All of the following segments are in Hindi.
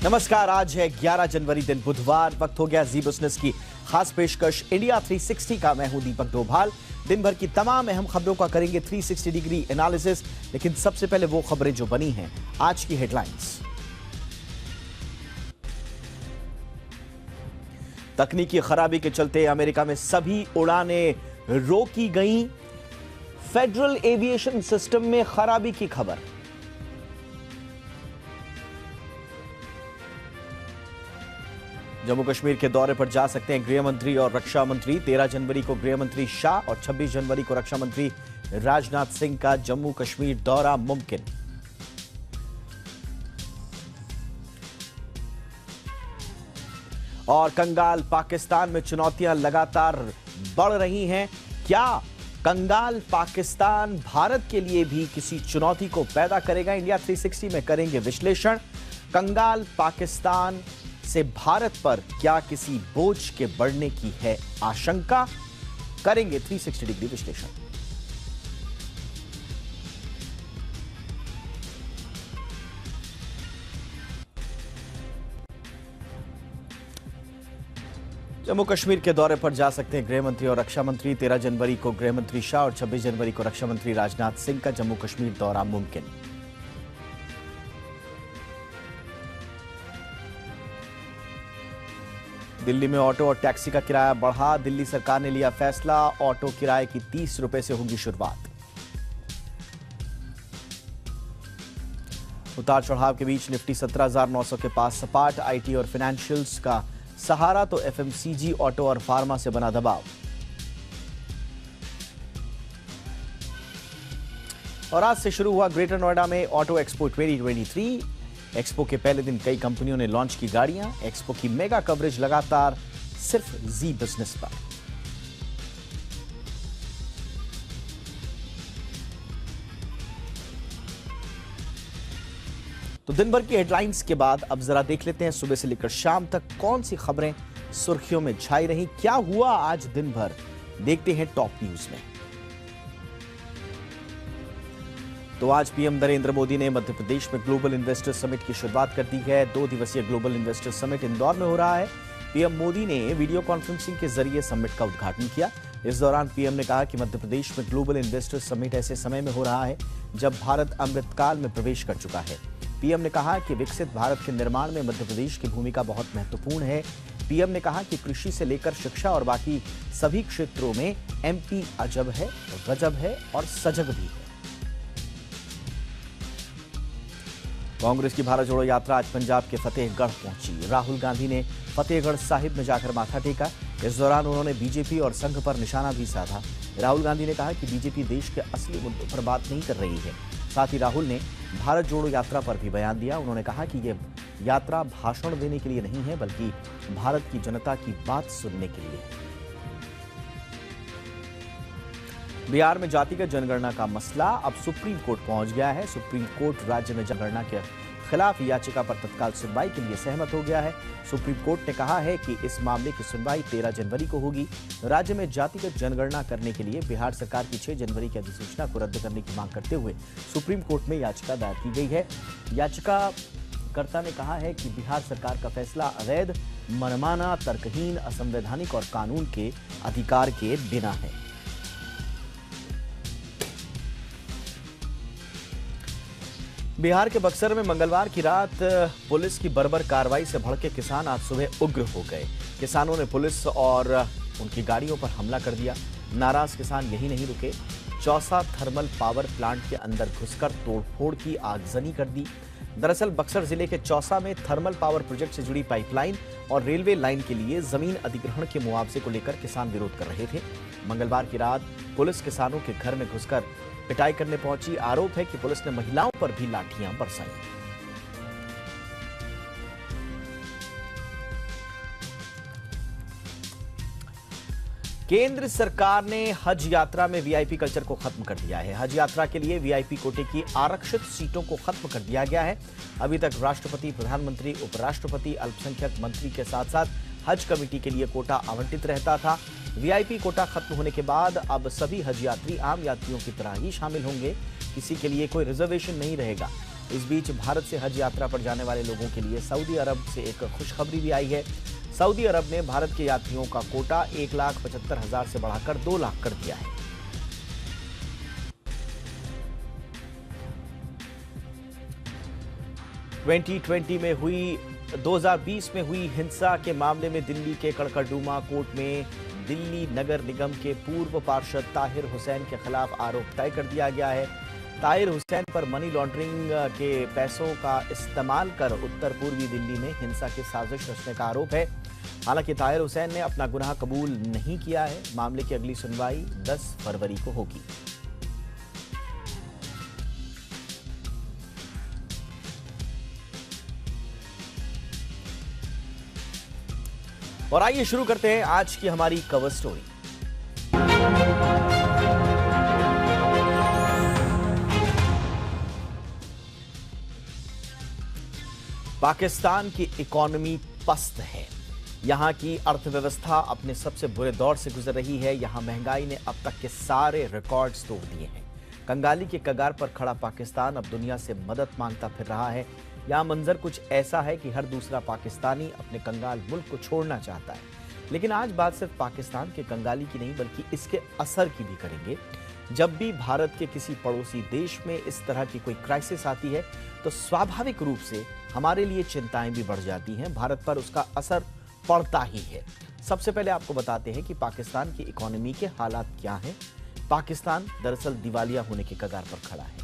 नमस्कार, आज है 11 जनवरी दिन बुधवार। वक्त हो गया जी बिजनेस की खास पेशकश इंडिया 360 का। मैं हूं दीपक डोभाल। दिन भर की तमाम अहम खबरों का करेंगे 360 डिग्री एनालिसिस। लेकिन सबसे पहले वो खबरें जो बनी हैं आज की हेडलाइंस। तकनीकी खराबी के चलते अमेरिका में सभी उड़ानें रोकी गईं। फेडरल एविएशन सिस्टम में खराबी की खबर। जम्मू कश्मीर के दौरे पर जा सकते हैं गृह मंत्री और रक्षा मंत्री। 13 जनवरी को गृह मंत्री शाह और 26 जनवरी को रक्षा मंत्री राजनाथ सिंह का जम्मू कश्मीर दौरा मुमकिन। और कंगाल पाकिस्तान में चुनौतियां लगातार बढ़ रही हैं। क्या कंगाल पाकिस्तान भारत के लिए भी किसी चुनौती को पैदा करेगा? इंडिया 360 में करेंगे विश्लेषण। कंगाल पाकिस्तान से भारत पर क्या किसी बोझ के बढ़ने की है आशंका? करेंगे 360 डिग्री विश्लेषण। जम्मू कश्मीर के दौरे पर जा सकते हैं गृह मंत्री और रक्षा मंत्री। 13 जनवरी को गृह मंत्री शाह और 26 जनवरी को रक्षा मंत्री राजनाथ सिंह का जम्मू कश्मीर दौरा मुमकिन। दिल्ली में ऑटो और टैक्सी का किराया बढ़ा। दिल्ली सरकार ने लिया फैसला, ऑटो किराए की 30 रुपए से होगी शुरुआत। उतार चढ़ाव के बीच निफ्टी 17,900 के पास सपाट। आईटी और फाइनेंशियल्स का सहारा तो एफएमसीजी, ऑटो और फार्मा से बना दबाव। और आज से शुरू हुआ ग्रेटर नोएडा में ऑटो एक्सपो 2023। एक्सपो के पहले दिन कई कंपनियों ने लॉन्च की गाड़ियां। एक्सपो की मेगा कवरेज लगातार सिर्फ जी बिजनेस पर। तो दिन भर की हेडलाइंस के बाद अब जरा देख लेते हैं सुबह से लेकर शाम तक कौन सी खबरें सुर्खियों में छाई रही। क्या हुआ आज दिन भर, देखते हैं टॉप न्यूज में। तो आज पीएम नरेंद्र मोदी ने मध्य प्रदेश में ग्लोबल इन्वेस्टर समिट की शुरुआत कर दी है। 2 दिवसीय ग्लोबल इन्वेस्टर समिट इंदौर में हो रहा है। पीएम मोदी ने वीडियो कॉन्फ्रेंसिंग के जरिए समिट का उद्घाटन किया। इस दौरान पीएम ने कहा कि मध्य प्रदेश में ग्लोबल इन्वेस्टर समिट ऐसे समय में हो रहा है जब भारत अमृतकाल में प्रवेश कर चुका है। पीएम ने कहा कि विकसित भारत के निर्माण में मध्य प्रदेश की भूमिका बहुत महत्वपूर्ण है। पीएम ने कहा कि कृषि से लेकर शिक्षा और बाकी सभी क्षेत्रों में एमपी अजब है, गजब है और सजग भी है। कांग्रेस की भारत जोड़ो यात्रा आज पंजाब के फतेहगढ़ पहुंची। राहुल गांधी ने फतेहगढ़ साहिब में जाकर माथा टेका। इस दौरान उन्होंने बीजेपी और संघ पर निशाना भी साधा। राहुल गांधी ने कहा कि बीजेपी देश के असली मुद्दों पर बात नहीं कर रही है। साथ ही राहुल ने भारत जोड़ो यात्रा पर भी बयान दिया। उन्होंने कहा कि यह यात्रा भाषण देने के लिए नहीं है, बल्कि भारत की जनता की बात सुनने के लिए। बिहार में जातिगत जनगणना का मसला अब सुप्रीम कोर्ट पहुंच गया है। सुप्रीम कोर्ट राज्य में जनगणना के खिलाफ याचिका पर तत्काल सुनवाई के लिए सहमत हो गया है। सुप्रीम कोर्ट ने कहा है कि इस मामले की सुनवाई 13 जनवरी को होगी। राज्य में जातिगत जनगणना करने के लिए बिहार सरकार की 6 जनवरी की अधिसूचना को रद्द करने की मांग करते हुए सुप्रीम कोर्ट में याचिका दायर की गई है। याचिकाकर्ता ने कहा है कि बिहार सरकार का फैसला अवैध, मनमाना, तर्कहीन, असंवैधानिक और कानून के अधिकार के बिना है। बिहार के बक्सर में मंगलवार की रात पुलिस की बर्बर कार्रवाई से भड़के किसान आज सुबह उग्र हो गए। किसानों ने पुलिस और उनकी गाड़ियों पर हमला कर दिया। नाराज किसान यही नहीं रुके, चौसा थर्मल पावर प्लांट के अंदर घुसकर तोड़फोड़ की आगजनी कर दी। दरअसल बक्सर जिले के चौसा में थर्मल पावर प्रोजेक्ट से जुड़ी पाइपलाइन और रेलवे लाइन के लिए जमीन अधिग्रहण के मुआवजे को लेकर किसान विरोध कर रहे थे। मंगलवार की रात पुलिस किसानों के घर में घुसकर पिटाई करने पहुंची। आरोप है कि पुलिस ने महिलाओं पर भी लाठियां बरसाई। केंद्र सरकार ने हज यात्रा में वीआईपी कल्चर को खत्म कर दिया है। हज यात्रा के लिए वीआईपी कोटे की आरक्षित सीटों को खत्म कर दिया गया है। अभी तक राष्ट्रपति, प्रधानमंत्री, उपराष्ट्रपति, अल्पसंख्यक मंत्री के साथ साथ हज कमेटी के लिए कोटा आवंटित रहता था। वीआईपी कोटा खत्म होने के बाद अब सभी हज यात्री आम यात्रियों की तरह ही शामिल होंगे। किसी के लिए कोई रिजर्वेशन नहीं रहेगा। इस बीच भारत से हज यात्रा पर जाने वाले लोगों के लिए सऊदी अरब से एक खुशखबरी भी आई है। सऊदी अरब ने भारत के यात्रियों का कोटा 1,75,000 से बढ़ाकर 2 लाख कर दिया है। में 2020 में हुई हिंसा के मामले में दिल्ली के कड़कड़डूमा कोर्ट में दिल्ली नगर निगम के पूर्व पार्षद ताहिर हुसैन के खिलाफ आरोप तय कर दिया गया है। ताहिर हुसैन पर मनी लॉन्ड्रिंग के पैसों का इस्तेमाल कर उत्तर पूर्वी दिल्ली में हिंसा की साजिश रचने का आरोप है। हालांकि ताहिर हुसैन ने अपना गुनाह कबूल नहीं किया है। मामले की अगली सुनवाई 10 फरवरी को होगी। और आइए शुरू करते हैं आज की हमारी कवर स्टोरी। पाकिस्तान की इकोनॉमी पस्त है। यहां की अर्थव्यवस्था अपने सबसे बुरे दौर से गुजर रही है। यहां महंगाई ने अब तक के सारे रिकॉर्ड्स तोड़ दिए हैं। कंगाली के कगार पर खड़ा पाकिस्तान अब दुनिया से मदद मांगता फिर रहा है। यहां मंजर कुछ ऐसा है कि हर दूसरा पाकिस्तानी अपने कंगाल मुल्क को छोड़ना चाहता है। लेकिन आज बात सिर्फ पाकिस्तान के कंगाली की नहीं बल्कि इसके असर की भी करेंगे। जब भी भारत के किसी पड़ोसी देश में इस तरह की कोई क्राइसिस आती है तो स्वाभाविक रूप से हमारे लिए चिंताएं भी बढ़ जाती हैं। भारत पर उसका असर पड़ता ही है। सबसे पहले आपको बताते हैं कि पाकिस्तान की इकोनॉमी के हालात क्या हैं। पाकिस्तान दरअसल दिवालिया होने के कगार पर खड़ा है।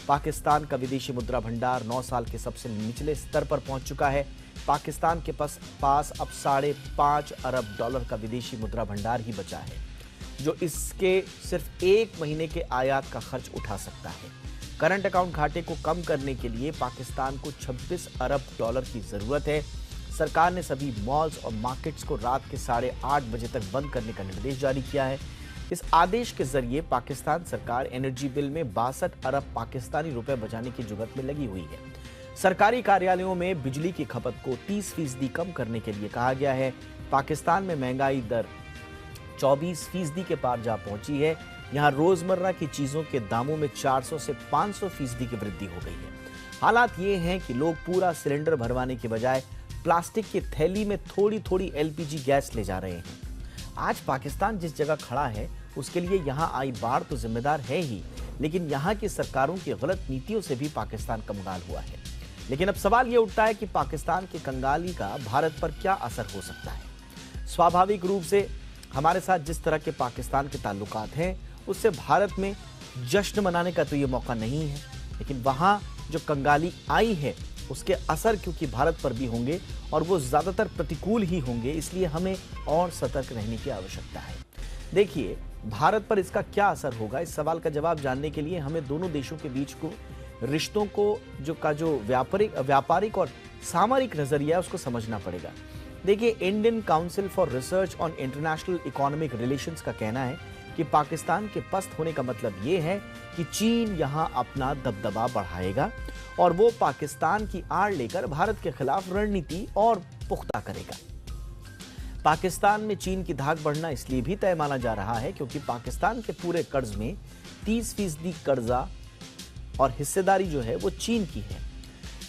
पाकिस्तान का विदेशी मुद्रा भंडार 9 साल के सबसे निचले स्तर पर पहुंच चुका है। पाकिस्तान के पास अब $5.5 अरब का विदेशी मुद्रा भंडार ही बचा है, जो इसके सिर्फ 1 महीने के आयात का खर्च उठा सकता है। करंट अकाउंट घाटे को कम करने के लिए पाकिस्तान को $26 अरब की जरूरत है। सरकार ने सभी मॉल्स और मार्केट्स को रात के 8:30 बजे तक बंद करने का निर्देश जारी किया है। इस आदेश के जरिए पाकिस्तान सरकार एनर्जी बिल में 62 अरब पाकिस्तानी रुपए बचाने की जुगत में लगी हुई है। सरकारी कार्यालयों में बिजली की खपत को 30% कम करने के लिए कहा गया है। पाकिस्तान में महंगाई दर 24% के पार जा पहुंची है। यहां रोजमर्रा की चीजों के दामों में 400 से 500% की वृद्धि हो गई है। हालात ये हैं कि लोग पूरा सिलेंडर भरवाने के बजाय प्लास्टिक की थैली में थोड़ी थोड़ी एलपीजी गैस ले जा रहे हैं। आज पाकिस्तान जिस जगह खड़ा है उसके लिए यहां आई बाढ़ तो जिम्मेदार है ही, लेकिन यहां की सरकारों की गलत नीतियों से भी पाकिस्तान कंगाल हुआ है। लेकिन अब सवाल यह उठता है कि पाकिस्तान की कंगाली का भारत पर क्या असर हो सकता है। स्वाभाविक रूप से हमारे साथ जिस तरह के पाकिस्तान के ताल्लुकात हैं उससे भारत में जश्न मनाने का तो ये मौका नहीं है, लेकिन वहां जो कंगाली आई है उसके असर क्योंकि भारत पर भी होंगे और वो ज्यादातर प्रतिकूल ही होंगे, इसलिए हमें और सतर्क रहने की आवश्यकता है। देखिए, भारत पर इसका क्या असर होगा, इस सवाल का जवाब जानने के लिए हमें दोनों देशों के बीच को रिश्तों को जो व्यापारिक और सामरिक नजरिया है उसको समझना पड़ेगा। देखिए, Indian council for research on international economic relations का कहना है कि पाकिस्तान के पस्त होने का मतलब ये है कि चीन यहां अपना दबदबा बढ़ाएगा और वो पाकिस्तान की आड़ लेकर भारत के खिलाफ रणनीति और पुख्ता करेगा। पाकिस्तान में चीन की धाक बढ़ना इसलिए भी तय माना जा रहा है क्योंकि पाकिस्तान के पूरे कर्ज में 30% कर्जा और हिस्सेदारी जो है वो चीन की है।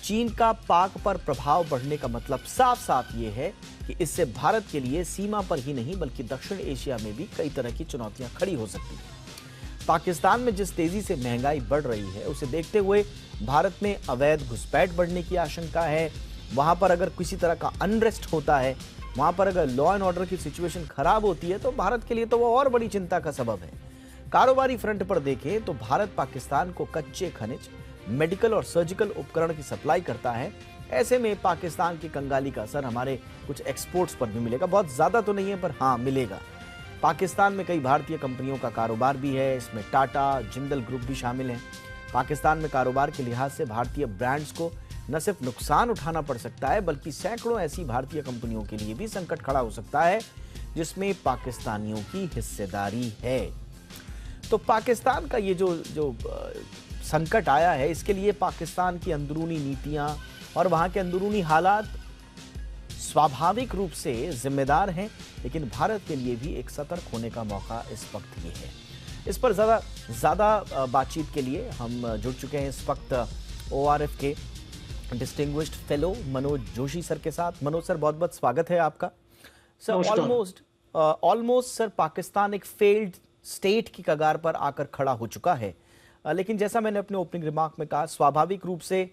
चीन का पाक पर प्रभाव बढ़ने का मतलब साफ साफ ये है कि इससे भारत के लिए सीमा पर ही नहीं बल्कि दक्षिण एशिया में भी कई तरह की चुनौतियां खड़ी हो सकती हैं। पाकिस्तान में जिस तेजी से महंगाई बढ़ रही है उसे देखते हुए भारत में अवैध घुसपैठ बढ़ने की आशंका है। वहां पर अगर किसी तरह का अनरेस्ट होता है, वहां पर अगर लॉ एंड ऑर्डर की सिचुएशन खराब होती है तो भारत के लिए तो वो और बड़ी चिंता का सबब है। कारोबारी फ्रंट पर देखें तो भारत पाकिस्तान को कच्चे खनिज, मेडिकल और सर्जिकल उपकरण की सप्लाई करता है। ऐसे में पाकिस्तान की कंगाली का असर हमारे कुछ एक्सपोर्ट्स पर भी मिलेगा। बहुत ज्यादा तो नहीं है पर हाँ मिलेगा। पाकिस्तान में कई भारतीय कंपनियों का कारोबार भी है, इसमें टाटा, जिंदल ग्रुप भी शामिल हैं। पाकिस्तान में कारोबार के लिहाज से भारतीय ब्रांड्स को न सिर्फ नुकसान उठाना पड़ सकता है बल्कि सैकड़ों ऐसी भारतीय कंपनियों के लिए भी संकट खड़ा हो सकता है जिसमें पाकिस्तानियों की हिस्सेदारी है। तो पाकिस्तान का ये जो संकट आया है इसके लिए पाकिस्तान की अंदरूनी नीतियां और वहां के अंदरूनी हालात स्वाभाविक रूप से जिम्मेदार हैं, लेकिन भारत के लिए भी एक सतर्क होने का मौका इस वक्त ये है। इस पर ज्यादा बातचीत के लिए हम जुड़ चुके हैं इस वक्त ORF के distinguished fellow Manoj Joshi sir के साथ। मनोज सर, बहुत बहुत स्वागत है आपका। सर, ऑलमोस्ट सर पाकिस्तान एक फेल्ड स्टेट की कगार पर आकर खड़ा हो चुका है। लेकिन जैसा मैंने अपने ओपनिंग रिमार्क में कहा, स्वाभाविक रूप से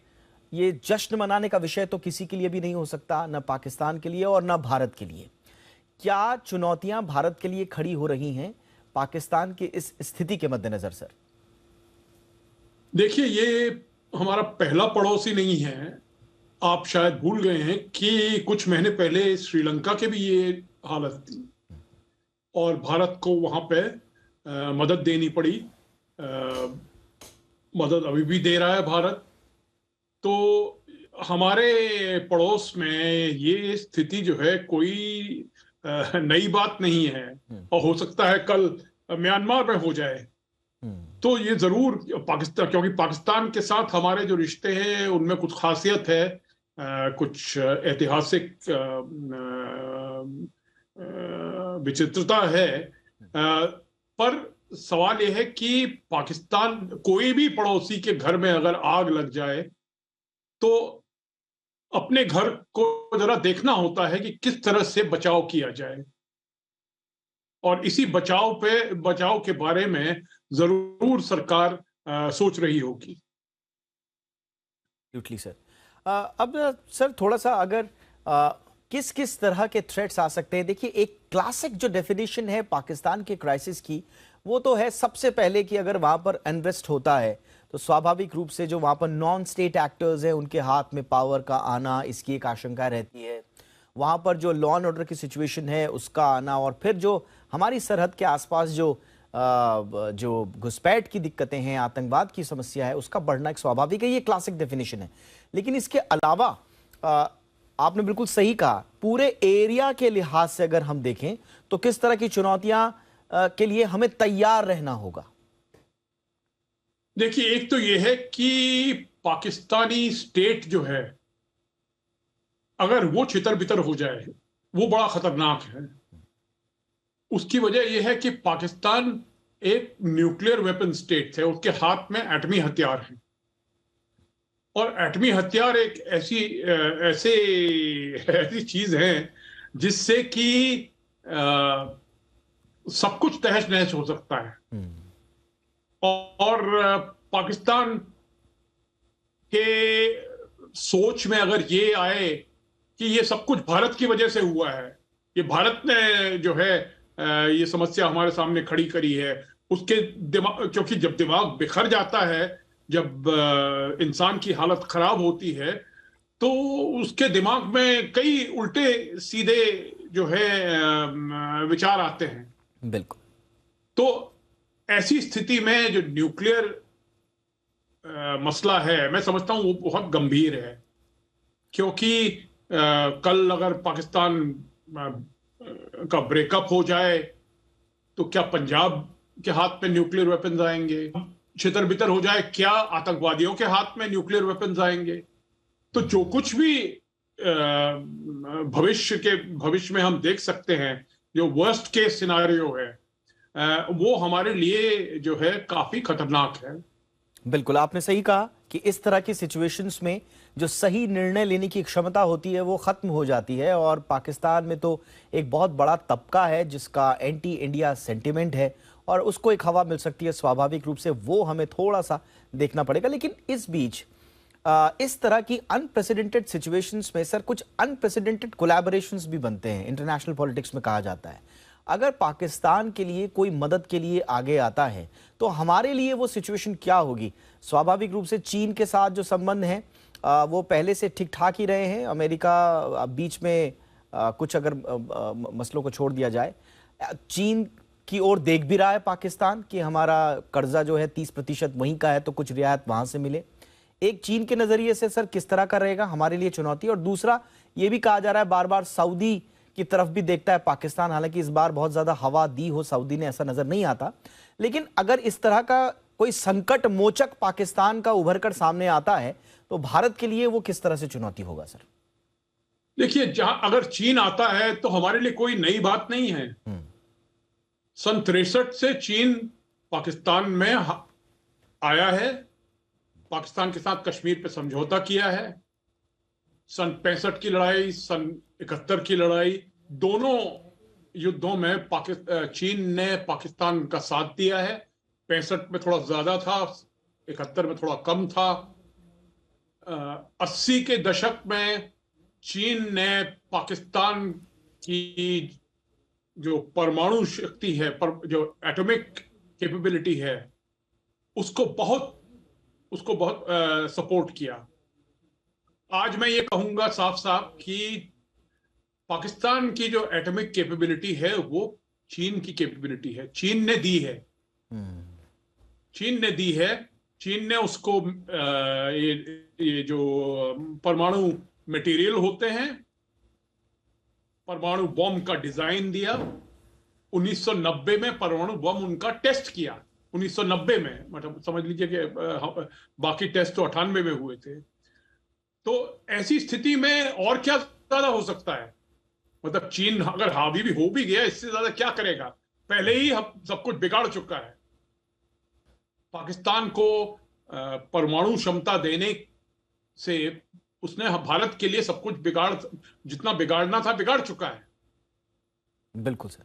ये जश्न मनाने का विषय तो किसी के लिए भी नहीं हो सकता, न पाकिस्तान के लिए और न भारत के लिए। क्या चुनौतियां भारत के लिए खड़ी हो रही हैं पाकिस्तान की इस स्थिति के मद्देनजर सर? देखिए, ये हमारा पहला पड़ोसी नहीं है। आप शायद भूल गए हैं कि कुछ महीने पहले श्रीलंका के भी ये हालत थी और भारत को वहां पे मदद देनी पड़ी। मदद अभी भी दे रहा है भारत। तो हमारे पड़ोस में ये स्थिति जो है कोई नई बात नहीं है और हो सकता है कल म्यांमार में हो जाए। तो ये जरूर पाकिस्तान, क्योंकि पाकिस्तान के साथ हमारे जो रिश्ते हैं उनमें कुछ खासियत है, कुछ ऐतिहासिक विचित्रता है। पर सवाल यह है कि पाकिस्तान, कोई भी पड़ोसी के घर में अगर आग लग जाए तो अपने घर को जरा देखना होता है कि किस तरह से बचाव किया जाए, और इसी बचाव के बारे में जरूर सरकार सोच रही होगी। सर, अब सर थोड़ा सा अगर किस किस तरह के थ्रेट्स आ सकते हैं। देखिए, एक क्लासिक जो डेफिनेशन है पाकिस्तान के क्राइसिस की, वो तो है सबसे पहले कि अगर वहां पर अनरेस्ट होता है तो स्वाभाविक रूप से जो वहां पर नॉन स्टेट एक्टर्स हैं उनके हाथ में पावर का आना, इसकी एक आशंका रहती है। वहां पर जो लॉ एंड ऑर्डर की सिचुएशन है उसका आना, और फिर जो हमारी सरहद के आसपास जो घुसपैठ की दिक्कतें हैं, आतंकवाद की समस्या है, उसका बढ़ना एक स्वाभाविक है। ये क्लासिक डेफिनेशन है। लेकिन इसके अलावा आपने बिल्कुल सही कहा, पूरे एरिया के लिहाज से अगर हम देखें तो किस तरह की चुनौतियां के लिए हमें तैयार रहना होगा? देखिए, एक तो यह है कि पाकिस्तानी स्टेट जो है, अगर वो छितर-बितर हो जाए, वो बड़ा खतरनाक है। उसकी वजह यह है कि पाकिस्तान एक न्यूक्लियर वेपन स्टेट है, उसके हाथ में एटमी हथियार है, और एटमी हथियार एक ऐसी चीज है जिससे कि सब कुछ तहस नहस हो सकता है। और पाकिस्तान के सोच में अगर ये आए कि ये सब कुछ भारत की वजह से हुआ है, ये भारत ने जो है ये समस्या हमारे सामने खड़ी करी है, उसके दिमाग, क्योंकि जब दिमाग बिखर जाता है, जब इंसान की हालत खराब होती है, तो उसके दिमाग में कई उल्टे सीधे जो है विचार आते हैं। बिल्कुल। तो ऐसी स्थिति में जो न्यूक्लियर मसला है, मैं समझता हूं वो बहुत गंभीर है, क्योंकि कल अगर पाकिस्तान का ब्रेकअप हो जाए तो क्या पंजाब के हाथ में न्यूक्लियर वेपन्स आएंगे? छितर-बितर हो जाए, क्या आतंकवादियों के हाथ में न्यूक्लियर वेपन्स आएंगे? तो जो कुछ भी भविष्य में हम देख सकते हैं, जो वर्स्ट केस सिनारियो है, वो हमारे लिए जो है काफी खतरनाक है। बिल्कुल, आपने सही कहा कि इस तरह की सिचुएशंस में जो सही निर्णय लेने की क्षमता होती है वो खत्म हो जाती है, और पाकिस्तान में तो एक बहुत बड़ा तबका है जिसका एंटी इंडिया सेंटिमेंट है, और उसको एक हवा मिल सकती है। स्वाभाविक रूप से वो हमें थोड़ा सा देखना पड़ेगा। लेकिन इस बीच इस तरह की अनप्रेसिडेंटेड सिचुएशंस में सर कुछ अनप्रेसिडेंटेड कोलैबोरेशंस भी बनते हैं, इंटरनेशनल पॉलिटिक्स में कहा जाता है। अगर पाकिस्तान के लिए कोई मदद के लिए आगे आता है तो हमारे लिए वो सिचुएशन क्या होगी? स्वाभाविक रूप से चीन के साथ जो संबंध हैं वो पहले से ठीक ठाक ही रहे हैं। अमेरिका बीच में कुछ अगर मसलों को छोड़ दिया जाए, चीन की ओर देख भी रहा है पाकिस्तान कि हमारा कर्जा जो है 30% वहीं का है, तो कुछ रियायत वहां से मिले। एक चीन के नजरिए से सर किस तरह का रहेगा हमारे लिए चुनौती? और दूसरा ये भी कहा जा रहा है बार बार सऊदी की तरफ भी देखता है पाकिस्तान, हालांकि इस बार बहुत ज्यादा हवा दी हो सऊदी ने ऐसा नजर नहीं आता। लेकिन अगर इस तरह का कोई संकट मोचक पाकिस्तान का उभर कर सामने आता है तो भारत के लिए वो किस तरह से चुनौती होगा सर? देखिए, अगर चीन आता है तो हमारे लिए कोई नई बात नहीं है। सन 63 से चीन पाकिस्तान में आया है पाकिस्तान के साथ कश्मीर पे समझौता किया है। सन 65 की लड़ाई, सन 71 की लड़ाई, दोनों युद्धों में चीन ने पाकिस्तान का साथ दिया है। 65 में थोड़ा ज्यादा था, 71 में थोड़ा कम था। 80 के दशक में चीन ने पाकिस्तान की जो परमाणु शक्ति है, जो एटॉमिक कैपेबिलिटी है, उसको बहुत सपोर्ट किया। आज मैं ये कहूंगा साफ साफ कि पाकिस्तान की जो एटॉमिक कैपेबिलिटी है वो चीन की कैपेबिलिटी है, चीन ने दी है। चीन ने उसको ये जो परमाणु मटेरियल होते हैं, परमाणु बॉम्ब का डिजाइन दिया। 1990 में परमाणु बम उनका टेस्ट किया, 1990 में, मतलब समझ लीजिए कि बाकी टेस्ट तो 98 में हुए थे। तो ऐसी स्थिति में और क्या ज्यादा हो सकता है? मतलब चीन अगर हावी भी हो भी गया, इससे ज्यादा क्या करेगा? पहले ही सब कुछ बिगाड़ चुका है। पाकिस्तान को परमाणु क्षमता देने से उसने भारत के लिए सब कुछ जितना बिगाड़ना था बिगाड़ चुका है। बिल्कुल सर।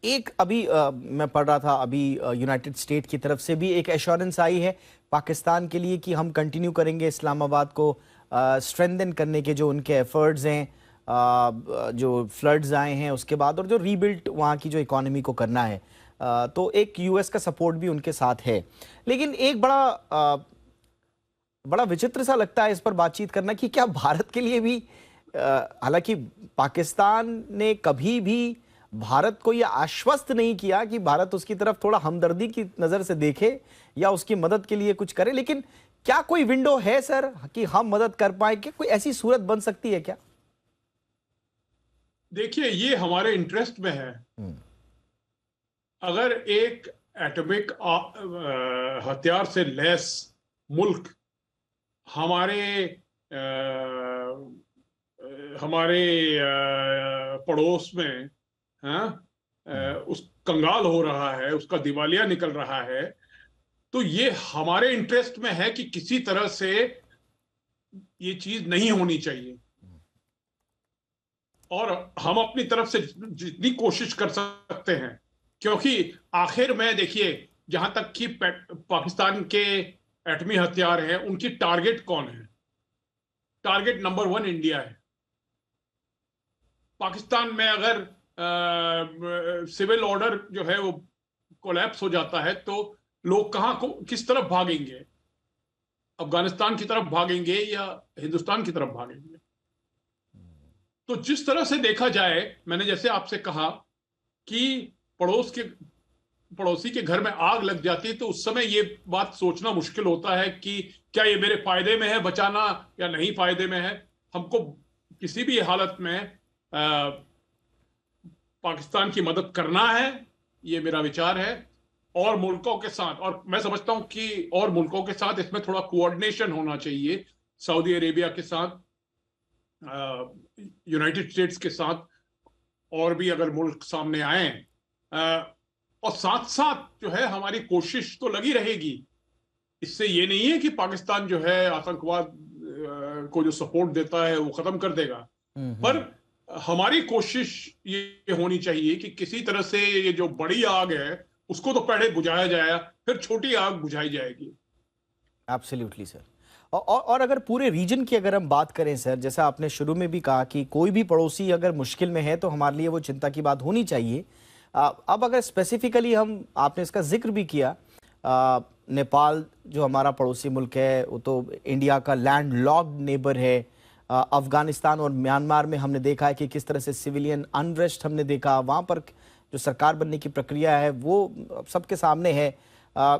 एक अभी मैं पढ़ रहा था, अभी यूनाइटेड स्टेट की तरफ से भी एक एश्योरेंस आई है पाकिस्तान के लिए कि हम कंटिन्यू करेंगे इस्लामाबाद को स्ट्रेंथन करने के जो उनके एफर्ट्स हैं, जो फ्लड्स आए हैं उसके बाद, और जो रीबिल्ड वहाँ की जो इकोनॉमी को करना है। तो एक यूएस का सपोर्ट भी उनके साथ है। लेकिन एक बड़ा विचित्र सा लगता है इस पर बातचीत करना कि क्या भारत के लिए भी, हालांकि पाकिस्तान ने कभी भी भारत को यह आश्वस्त नहीं किया कि भारत उसकी तरफ थोड़ा हमदर्दी की नजर से देखे या उसकी मदद के लिए कुछ करे, लेकिन क्या कोई विंडो है सर कि हम मदद कर पाए? क्या कोई ऐसी सूरत बन सकती है क्या? देखिए, ये हमारे इंटरेस्ट में है। अगर एक एटॉमिक हथियार से लैस मुल्क हमारे पड़ोस में उस कंगाल हो रहा है, उसका दिवालिया निकल रहा है, तो ये हमारे इंटरेस्ट में है कि किसी तरह से ये चीज नहीं होनी चाहिए। और हम अपनी तरफ से जितनी कोशिश कर सकते हैं, क्योंकि आखिर में देखिए, जहां तक कि पाकिस्तान के एटमी हथियार हैं, उनकी टारगेट कौन है? टारगेट नंबर 1 इंडिया है। पाकिस्तान में अगर सिविल ऑर्डर जो है वो कोलैप्स हो जाता है तो लोग किस तरफ भागेंगे? अफगानिस्तान की तरफ भागेंगे या हिंदुस्तान की तरफ भागेंगे? तो जिस तरह से देखा जाए, मैंने जैसे आपसे कहा कि पड़ोसी के घर में आग लग जाती है, तो उस समय ये बात सोचना मुश्किल होता है कि क्या ये मेरे फायदे में है बचाना या नहीं फायदे में है। हमको किसी भी हालत में पाकिस्तान की मदद करना है, ये मेरा विचार है। और मुल्कों के साथ, और मैं समझता हूं कि और मुल्कों के साथ इसमें थोड़ा कोऑर्डिनेशन होना चाहिए, सऊदी अरेबिया के साथ, यूनाइटेड स्टेट्स के साथ, और भी अगर मुल्क सामने आए। और साथ साथ जो है हमारी कोशिश तो लगी रहेगी। इससे ये नहीं है कि पाकिस्तान जो है आतंकवाद को जो सपोर्ट देता है वो खत्म कर देगा, पर हमारी कोशिश ये होनी चाहिए कि किसी तरह से ये जो बड़ी आग है उसको तो पहले बुझाया जाए, फिर छोटी आग बुझाई जाएगी। Absolutely sir. और अगर पूरे रीजन की अगर हम बात करें सर, जैसा आपने शुरू में भी कहा कि कोई भी पड़ोसी अगर मुश्किल में है तो हमारे लिए वो चिंता की बात होनी चाहिए। अब अगर स्पेसिफिकली आपने इसका जिक्र भी किया, नेपाल जो हमारा पड़ोसी मुल्क है वो तो इंडिया का लैंड लॉक्ड नेबर है। अफगानिस्तान और म्यांमार में हमने देखा है कि किस तरह से सिविलियन अनरेस्ट हमने देखा, वहाँ पर जो सरकार बनने की प्रक्रिया है वो सबके सामने है।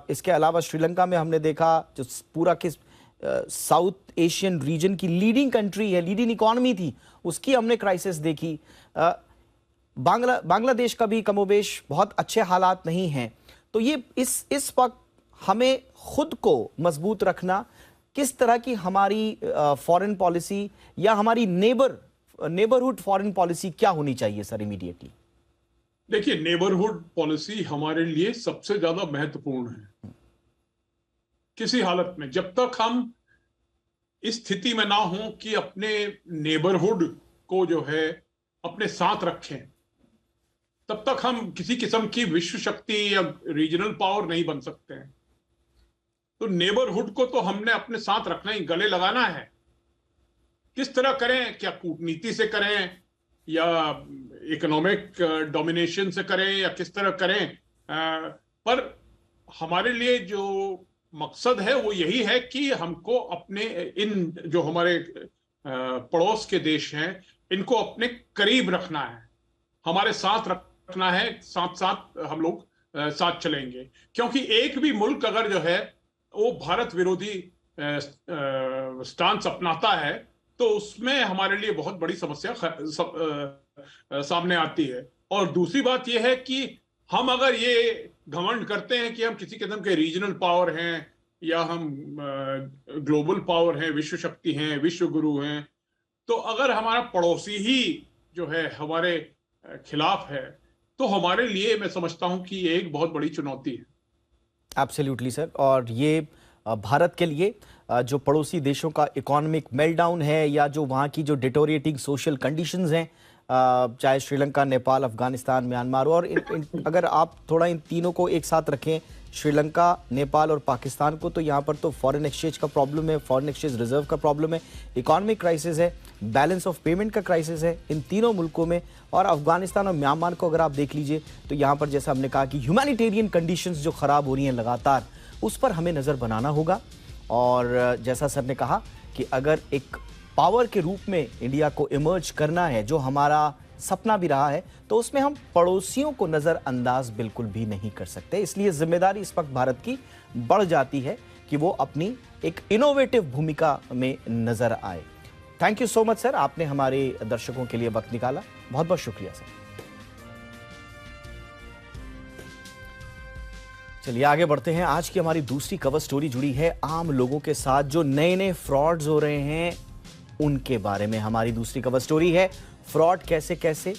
इसके अलावा श्रीलंका में हमने देखा, जो पूरा किस साउथ एशियन रीजन की लीडिंग कंट्री है, लीडिंग इकोनॉमी थी, उसकी हमने क्राइसिस देखी। बांग्लादेश का भी कमोबेश बहुत अच्छे हालात नहीं हैं। तो ये इस वक्त हमें खुद को मजबूत रखना, किस तरह की हमारी फॉरेन पॉलिसी या हमारी नेबरहुड फॉरेन पॉलिसी क्या होनी चाहिए सर इमीडिएटली? देखिए, नेबरहुड पॉलिसी हमारे लिए सबसे ज्यादा महत्वपूर्ण है, किसी हालत में, जब तक हम इस स्थिति में ना हो कि अपने नेबरहुड को जो है अपने साथ रखें, तब तक हम किसी किस्म की विश्व शक्ति या रीजनल पावर नहीं बन सकते हैं। तो नेबरहुड को तो हमने अपने साथ रखना ही, गले लगाना है। किस तरह करें, क्या कूटनीति से करें या इकोनॉमिक डोमिनेशन से करें या किस तरह करें, पर हमारे लिए जो मकसद है वो यही है कि हमको अपने इन जो हमारे पड़ोस के देश हैं इनको अपने करीब रखना है, हमारे साथ रखना है, साथ साथ हम लोग साथ चलेंगे। क्योंकि एक भी मुल्क अगर जो है वो भारत विरोधी स्टांस अपनाता है तो उसमें हमारे लिए बहुत बड़ी समस्या सामने आती है। और दूसरी बात यह है कि हम अगर ये घमंड करते हैं कि हम किसी किस्म के रीजनल पावर हैं या हम ग्लोबल पावर हैं, विश्व शक्ति हैं, विश्व गुरु हैं, तो अगर हमारा पड़ोसी ही जो है हमारे खिलाफ है तो हमारे लिए मैं समझता हूं कि ये एक बहुत बड़ी चुनौती है। Absolutely sir. और ये भारत के लिए जो पड़ोसी देशों का इकोनॉमिक मेल्टडाउन है या जो वहाँ की जो डिटोरिएटिंग सोशल कंडीशंस हैं, चाहे श्रीलंका, नेपाल, अफगानिस्तान, म्यांमार, और अगर आप थोड़ा इन तीनों को एक साथ रखें, श्रीलंका, नेपाल और पाकिस्तान को, तो यहाँ पर तो फॉरेन एक्सचेंज का प्रॉब्लम है, फॉरेन एक्सचेंज रिजर्व का प्रॉब्लम है, इकोनॉमिक क्राइसिस है, बैलेंस ऑफ पेमेंट का क्राइसिस है इन तीनों मुल्कों में। और अफगानिस्तान और म्यांमार को अगर आप देख लीजिए तो यहाँ पर जैसा हमने कहा कि ह्यूमैनिटेरियन कंडीशंस जो खराब हो रही हैं लगातार, उस पर हमें नज़र बनाना होगा। और जैसा सर ने कहा कि अगर एक पावर के रूप में इंडिया को इमर्ज करना है, जो हमारा सपना भी रहा है, तो उसमें हम पड़ोसियों को नज़रअंदाज बिल्कुल भी नहीं कर सकते। इसलिए जिम्मेदारी इस वक्त भारत की बढ़ जाती है कि वो अपनी एक इनोवेटिव भूमिका में नजर आए। Thank you so much sir, आपने हमारे दर्शकों के लिए वक्त निकाला, बहुत बहुत शुक्रिया सर। चलिए आगे बढ़ते हैं। आज की हमारी दूसरी कवर स्टोरी जुड़ी है आम लोगों के साथ, जो नए नए फ्रॉड्स हो रहे हैं उनके बारे में। हमारी दूसरी कवर स्टोरी है फ्रॉड कैसे कैसे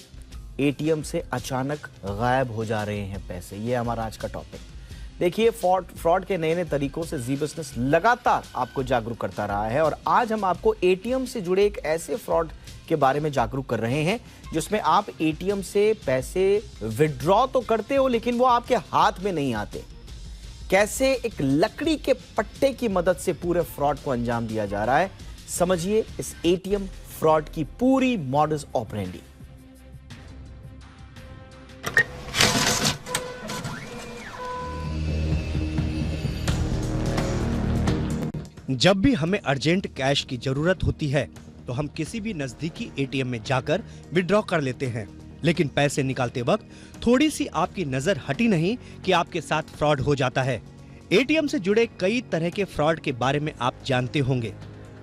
एटीएम से अचानक गायब हो जा रहे हैं पैसे। ये हमारा आज का टॉपिक। देखिए, फ्रॉड के नए नए तरीकों से जी बिजनेस लगातार आपको जागरूक करता रहा है, और आज हम आपको एटीएम से जुड़े एक ऐसे फ्रॉड के बारे में जागरूक कर रहे हैं जिसमें आप एटीएम से पैसे विड्रॉ तो करते हो लेकिन वो आपके हाथ में नहीं आते। कैसे एक लकड़ी के पट्टे की मदद से पूरे फ्रॉड को अंजाम दिया जा रहा है, समझिए इस एटीएम फ्रॉड की पूरी मॉडस ऑपरेंडी। जब भी हमें अर्जेंट कैश की जरूरत होती है तो हम किसी भी नजदीकी एटीएम में जाकर विड्रॉ कर लेते हैं, लेकिन पैसे निकालते वक्त थोड़ी सी आपकी नजर हटी नहीं कि आपके साथ फ्रॉड हो जाता है। एटीएम से जुड़े कई तरह के फ्रॉड के बारे में आप जानते होंगे,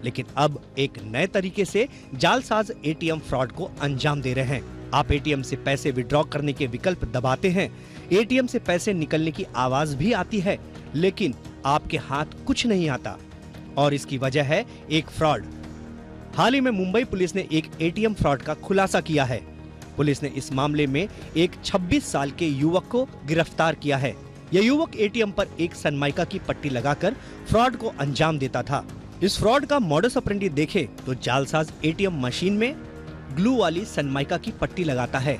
लेकिन अब एक नए तरीके से जालसाज एटीएम फ्रॉड को अंजाम दे रहे हैं। आप एटीएम से पैसे विड्रॉ करने के विकल्प दबाते हैं, एटीएम से पैसे निकलने की आवाज भी आती है, लेकिन आपके हाथ कुछ नहीं आता, और इसकी वजह है एक फ्रॉड। हाल ही में मुंबई पुलिस ने एक एटीएम फ्रॉड का खुलासा किया है। पुलिस ने इस मामले में एक 26 साल के युवक को गिरफ्तार किया है। यह युवक एटीएम पर एक सनमाइका की पट्टी लगाकर फ्रॉड को अंजाम देता था। इस फ्रॉड का मॉडस ऑपरेंडी देखें तो जालसाज एटीएम मशीन में ग्लू वाली सनमाइका की पट्टी लगाता है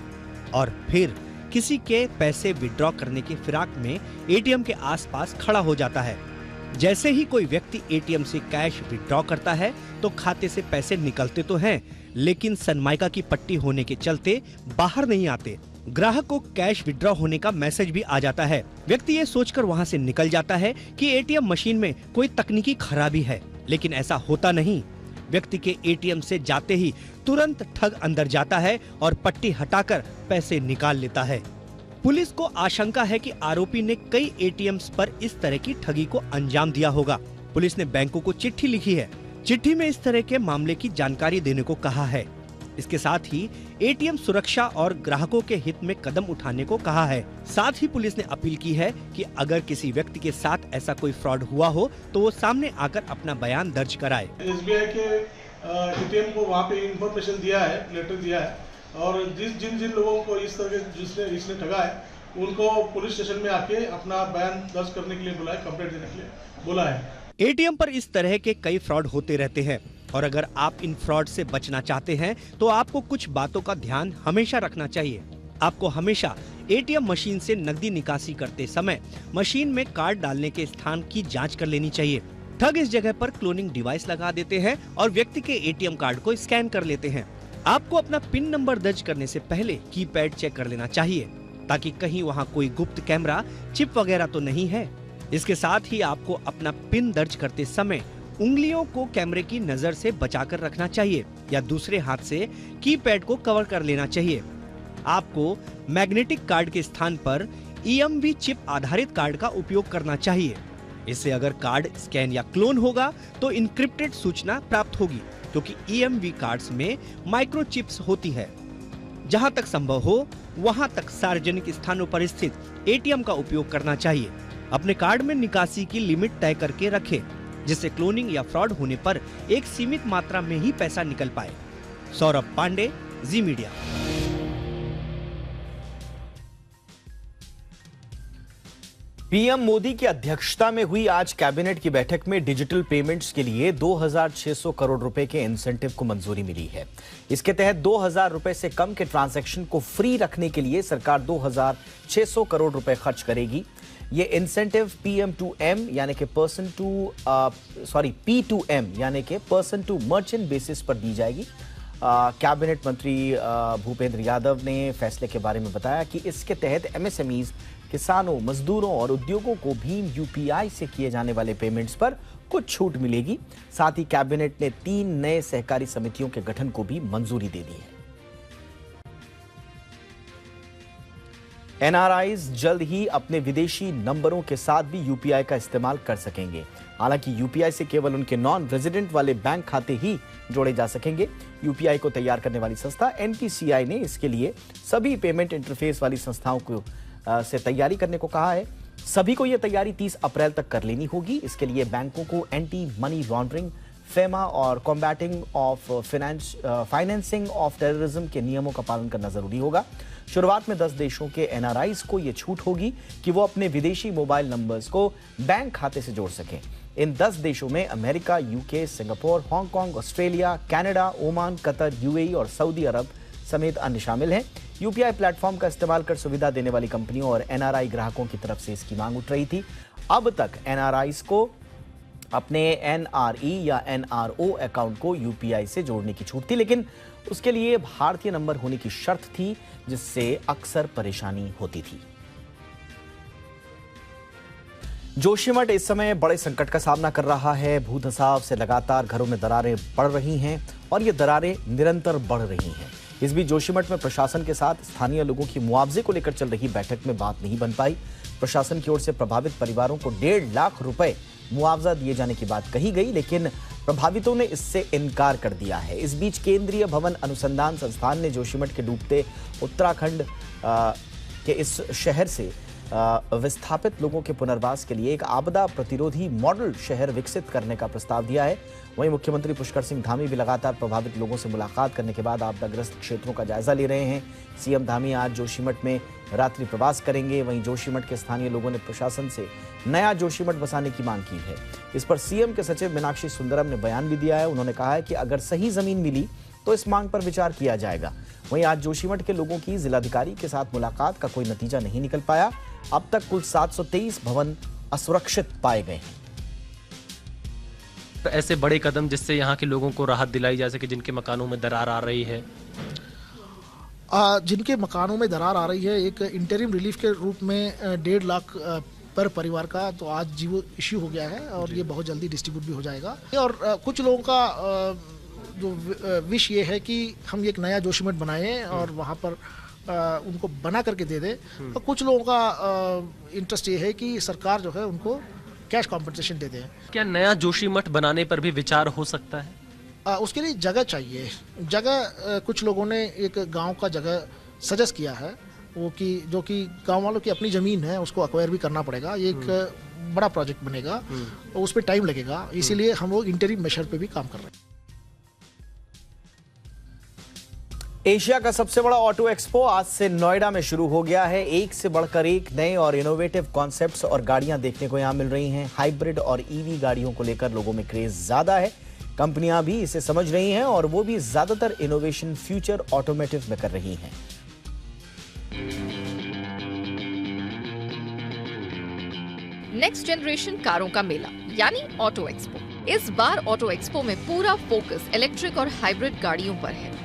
और फिर किसी के पैसे विड्रॉ करने के फिराक में एटीएम के आसपास खड़ा हो जाता है। जैसे ही कोई व्यक्ति एटीएम से कैश विड्रॉ करता है तो खाते से पैसे निकलते तो हैं, लेकिन सनमाइका की पट्टी होने के चलते बाहर नहीं आते। ग्राहक को कैश विड्रॉ होने का मैसेज भी आ जाता है। व्यक्ति ये सोचकर वहां से निकल जाता है कि एटीएम मशीन में कोई तकनीकी खराबी है, लेकिन ऐसा होता नहीं। व्यक्ति के एटीएम से जाते ही तुरंत ठग अंदर जाता है और पट्टी हटाकर पैसे निकाल लेता है। पुलिस को आशंका है कि आरोपी ने कई एटीएम्स पर इस तरह की ठगी को अंजाम दिया होगा। पुलिस ने बैंकों को चिट्ठी लिखी है। चिट्ठी में इस तरह के मामले की जानकारी देने को कहा है। इसके साथ ही एटीएम सुरक्षा और ग्राहकों के हित में कदम उठाने को कहा है। साथ ही पुलिस ने अपील की है कि अगर किसी व्यक्ति के साथ ऐसा कोई फ्रॉड हुआ हो तो वो सामने आकर अपना बयान दर्ज कराए। एसबीआई के एटीएम को वहाँ पे इंफॉर्मेशन दिया है, लेटर दिया है, और जिन जिन लोगों को इस तरह के इसने ठगा है उनको पुलिस स्टेशन में आके अपना बयान दर्ज करने के लिए बुलाया, कंप्लेंट देने के लिए बोला है। एटीएम पर इस तरह के कई फ्रॉड होते रहते हैं और अगर आप इन फ्रॉड से बचना चाहते हैं तो आपको कुछ बातों का ध्यान हमेशा रखना चाहिए। आपको हमेशा एटीएम मशीन से नकदी निकासी करते समय मशीन में कार्ड डालने के स्थान की जांच कर लेनी चाहिए। ठग इस जगह पर क्लोनिंग डिवाइस लगा देते हैं और व्यक्ति के एटीएम कार्ड को स्कैन कर लेते हैं। आपको अपना पिन नंबर दर्ज करने से पहले कीपैड चेक कर लेना चाहिए ताकि कहीं वहां कोई गुप्त कैमरा, चिप वगैरह तो नहीं है। इसके साथ ही आपको अपना पिन दर्ज करते समय उंगलियों को कैमरे की नजर से बचाकर रखना चाहिए या दूसरे हाथ से कीपैड को कवर कर लेना चाहिए। आपको मैग्नेटिक कार्ड के स्थान पर EMV चिप आधारित कार्ड का उपयोग करना चाहिए। इससे अगर कार्ड स्कैन या क्लोन होगा तो इनक्रिप्टेड सूचना प्राप्त होगी, क्योंकि EMV कार्ड्स में माइक्रोचिप्स होती है। जहां तक संभव हो वहां तक सार्वजनिक स्थानों पर स्थित एटीएम का उपयोग करना चाहिए। अपने कार्ड में निकासी की लिमिट तय करके रखें, जिससे क्लोनिंग या फ्रॉड होने पर एक सीमित मात्रा में ही पैसा निकल पाए। सौरभ पांडे, जी मीडिया। पीएम मोदी की अध्यक्षता में हुई आज कैबिनेट की बैठक में डिजिटल पेमेंट्स के लिए 2600 करोड़ रुपए के इंसेंटिव को मंजूरी मिली है। इसके तहत 2000 रुपए से कम के ट्रांजैक्शन को फ्री रखने के लिए सरकार 2600 करोड़ रुपए खर्च करेगी। ये इंसेंटिव P2M यानी कि पर्सन टू मर्चेंट बेसिस पर दी जाएगी। कैबिनेट मंत्री भूपेंद्र यादव ने फैसले के बारे में बताया कि इसके तहत MSMEs, किसानों, मजदूरों और उद्योगों को भीम UPI से किए जाने वाले पेमेंट्स पर कुछ छूट मिलेगी। साथ ही कैबिनेट ने 3 नए सहकारी समितियों के गठन को भी मंजूरी दे दी है। NRIs जल्द ही अपने विदेशी नंबरों के साथ भी UPI का इस्तेमाल कर सकेंगे। हालांकि UPI से केवल उनके नॉन रेजिडेंट वाले बैंक खाते ही जोड़े जा सकेंगे। UPI को तैयार करने वाली संस्था NPCI ने इसके लिए सभी पेमेंट इंटरफेस वाली संस्थाओं को से तैयारी करने को कहा है। सभी को यह तैयारी 30 अप्रैल तक कर लेनी होगी। इसके लिए बैंकों को एंटी मनी लॉन्ड्रिंग, फेमा और combating of financing of terrorism के नियमों का पालन करना जरूरी होगा। शुरुआत में 10 देशों के NRIs को यह छूट होगी कि वो अपने विदेशी मोबाइल नंबर्स को बैंक खाते से जोड़ सकें। इन 10 देशों में America, UK, Singapore, Hong Kong, Australia, Canada, Oman, Qatar, UAE और सऊदी अरब समेत अन्य शामिल हैं। UPI प्लेटफॉर्म का इस्तेमाल कर सुविधा देने वाली कंपनियों और NRI ग्राहकों की तरफ से इसकी मांग उठ रही थी। अब तक NRIs को अपने NRE या NRO अकाउंट को UPI से जोड़ने की छूट थी, लेकिन उसके लिए भारतीय नंबर होने की शर्त थी, जिससे अक्सर परेशानी होती थी। जोशीमठ इस समय बड़े संकट का सामना कर रहा है। भूधंसाव से लगातार घरों में दरारें बढ़ रही हैं और ये दरारें निरंतर बढ़ रही हैं। इस बीच जोशीमठ में प्रशासन के साथ स्थानीय लोगों की मुआवजे को लेकर चल रही बैठक में बात नहीं बन पाई। प्रशासन की ओर से प्रभावित परिवारों को 1.5 लाख रुपए मुआवजा दिए जाने की बात कही गई, लेकिन प्रभावितों ने इससे इनकार कर दिया है। इस बीच केंद्रीय भवन अनुसंधान संस्थान ने जोशीमठ के डूबते उत्तराखंड के इस शहर से विस्थापित लोगों के पुनर्वास के लिए एक आपदा प्रतिरोधी मॉडल शहर विकसित करने का प्रस्ताव दिया है। वहीं मुख्यमंत्री पुष्कर सिंह धामी भी लगातार प्रभावित लोगों से मुलाकात करने के बाद आपदाग्रस्त क्षेत्रों का जायजा ले रहे हैं। सीएम धामी आज जोशीमठ में रात्रि प्रवास करेंगे। वहीं जोशीमठ के स्थानीय लोगों ने प्रशासन से नया जोशीमठ बसाने की मांग की है। इस पर सीएम के सचिव मीनाक्षी सुंदरम ने बयान भी दिया है। उन्होंने कहा है कि अगर सही जमीन मिली तो इस मांग पर विचार किया जाएगा। वहीं आज जोशीमठ के लोगों की जिलाधिकारी के साथ मुलाकात का कोई नतीजा नहीं निकल पाया। अब तक कुल 723 भवन असुरक्षित पाए गए हैं। तो ऐसे बड़े कदम जिससे यहाँ के लोगों को राहत दिलाई जा सके, जिनके मकानों में दरार आ रही है, जिनके मकानों में दरार आ रही है, एक इंटरिम रिलीफ के रूप में 1.5 लाख पर परिवार का तो आज जीवो इश्यू हो गया है और ये बहुत जल्दी डिस्ट्रीब्यूट भी हो जाएगा। और कुछ लोगों का जो विश ये है कि हम एक नया जोशीमठ बनाएं और वहाँ पर उनको बना करके दे दे। और कुछ लोगों का इंटरेस्ट ये है कि सरकार जो है उनको कैश कॉम्पनसेशन दे दे। क्या नया जोशीमठ बनाने पर भी विचार हो सकता है? उसके लिए जगह चाहिए। जगह कुछ लोगों ने एक गांव का जगह सजेस्ट किया है, वो कि जो कि गांव वालों की अपनी ज़मीन है, उसको एक्वायर भी करना पड़ेगा। ये एक बड़ा प्रोजेक्ट बनेगा और उस पर टाइम लगेगा, इसीलिए हम लोग इंटरिम मेजर पे भी काम कर रहे हैं। एशिया का सबसे बड़ा ऑटो एक्सपो आज से नोएडा में शुरू हो गया है। एक से बढ़कर एक नए और इनोवेटिव कॉन्सेप्ट्स और गाड़ियां देखने को यहां मिल रही हैं। हाइब्रिड और ईवी गाड़ियों को लेकर लोगों में क्रेज ज्यादा है। कंपनियां भी इसे समझ रही हैं और वो भी ज्यादातर इनोवेशन फ्यूचर ऑटोमोटिव में कर रही हैं। नेक्स्ट जनरेशन कारों का मेला यानी ऑटो एक्सपो। इस बार ऑटो एक्सपो में पूरा फोकस इलेक्ट्रिक और हाइब्रिड गाड़ियों पर है।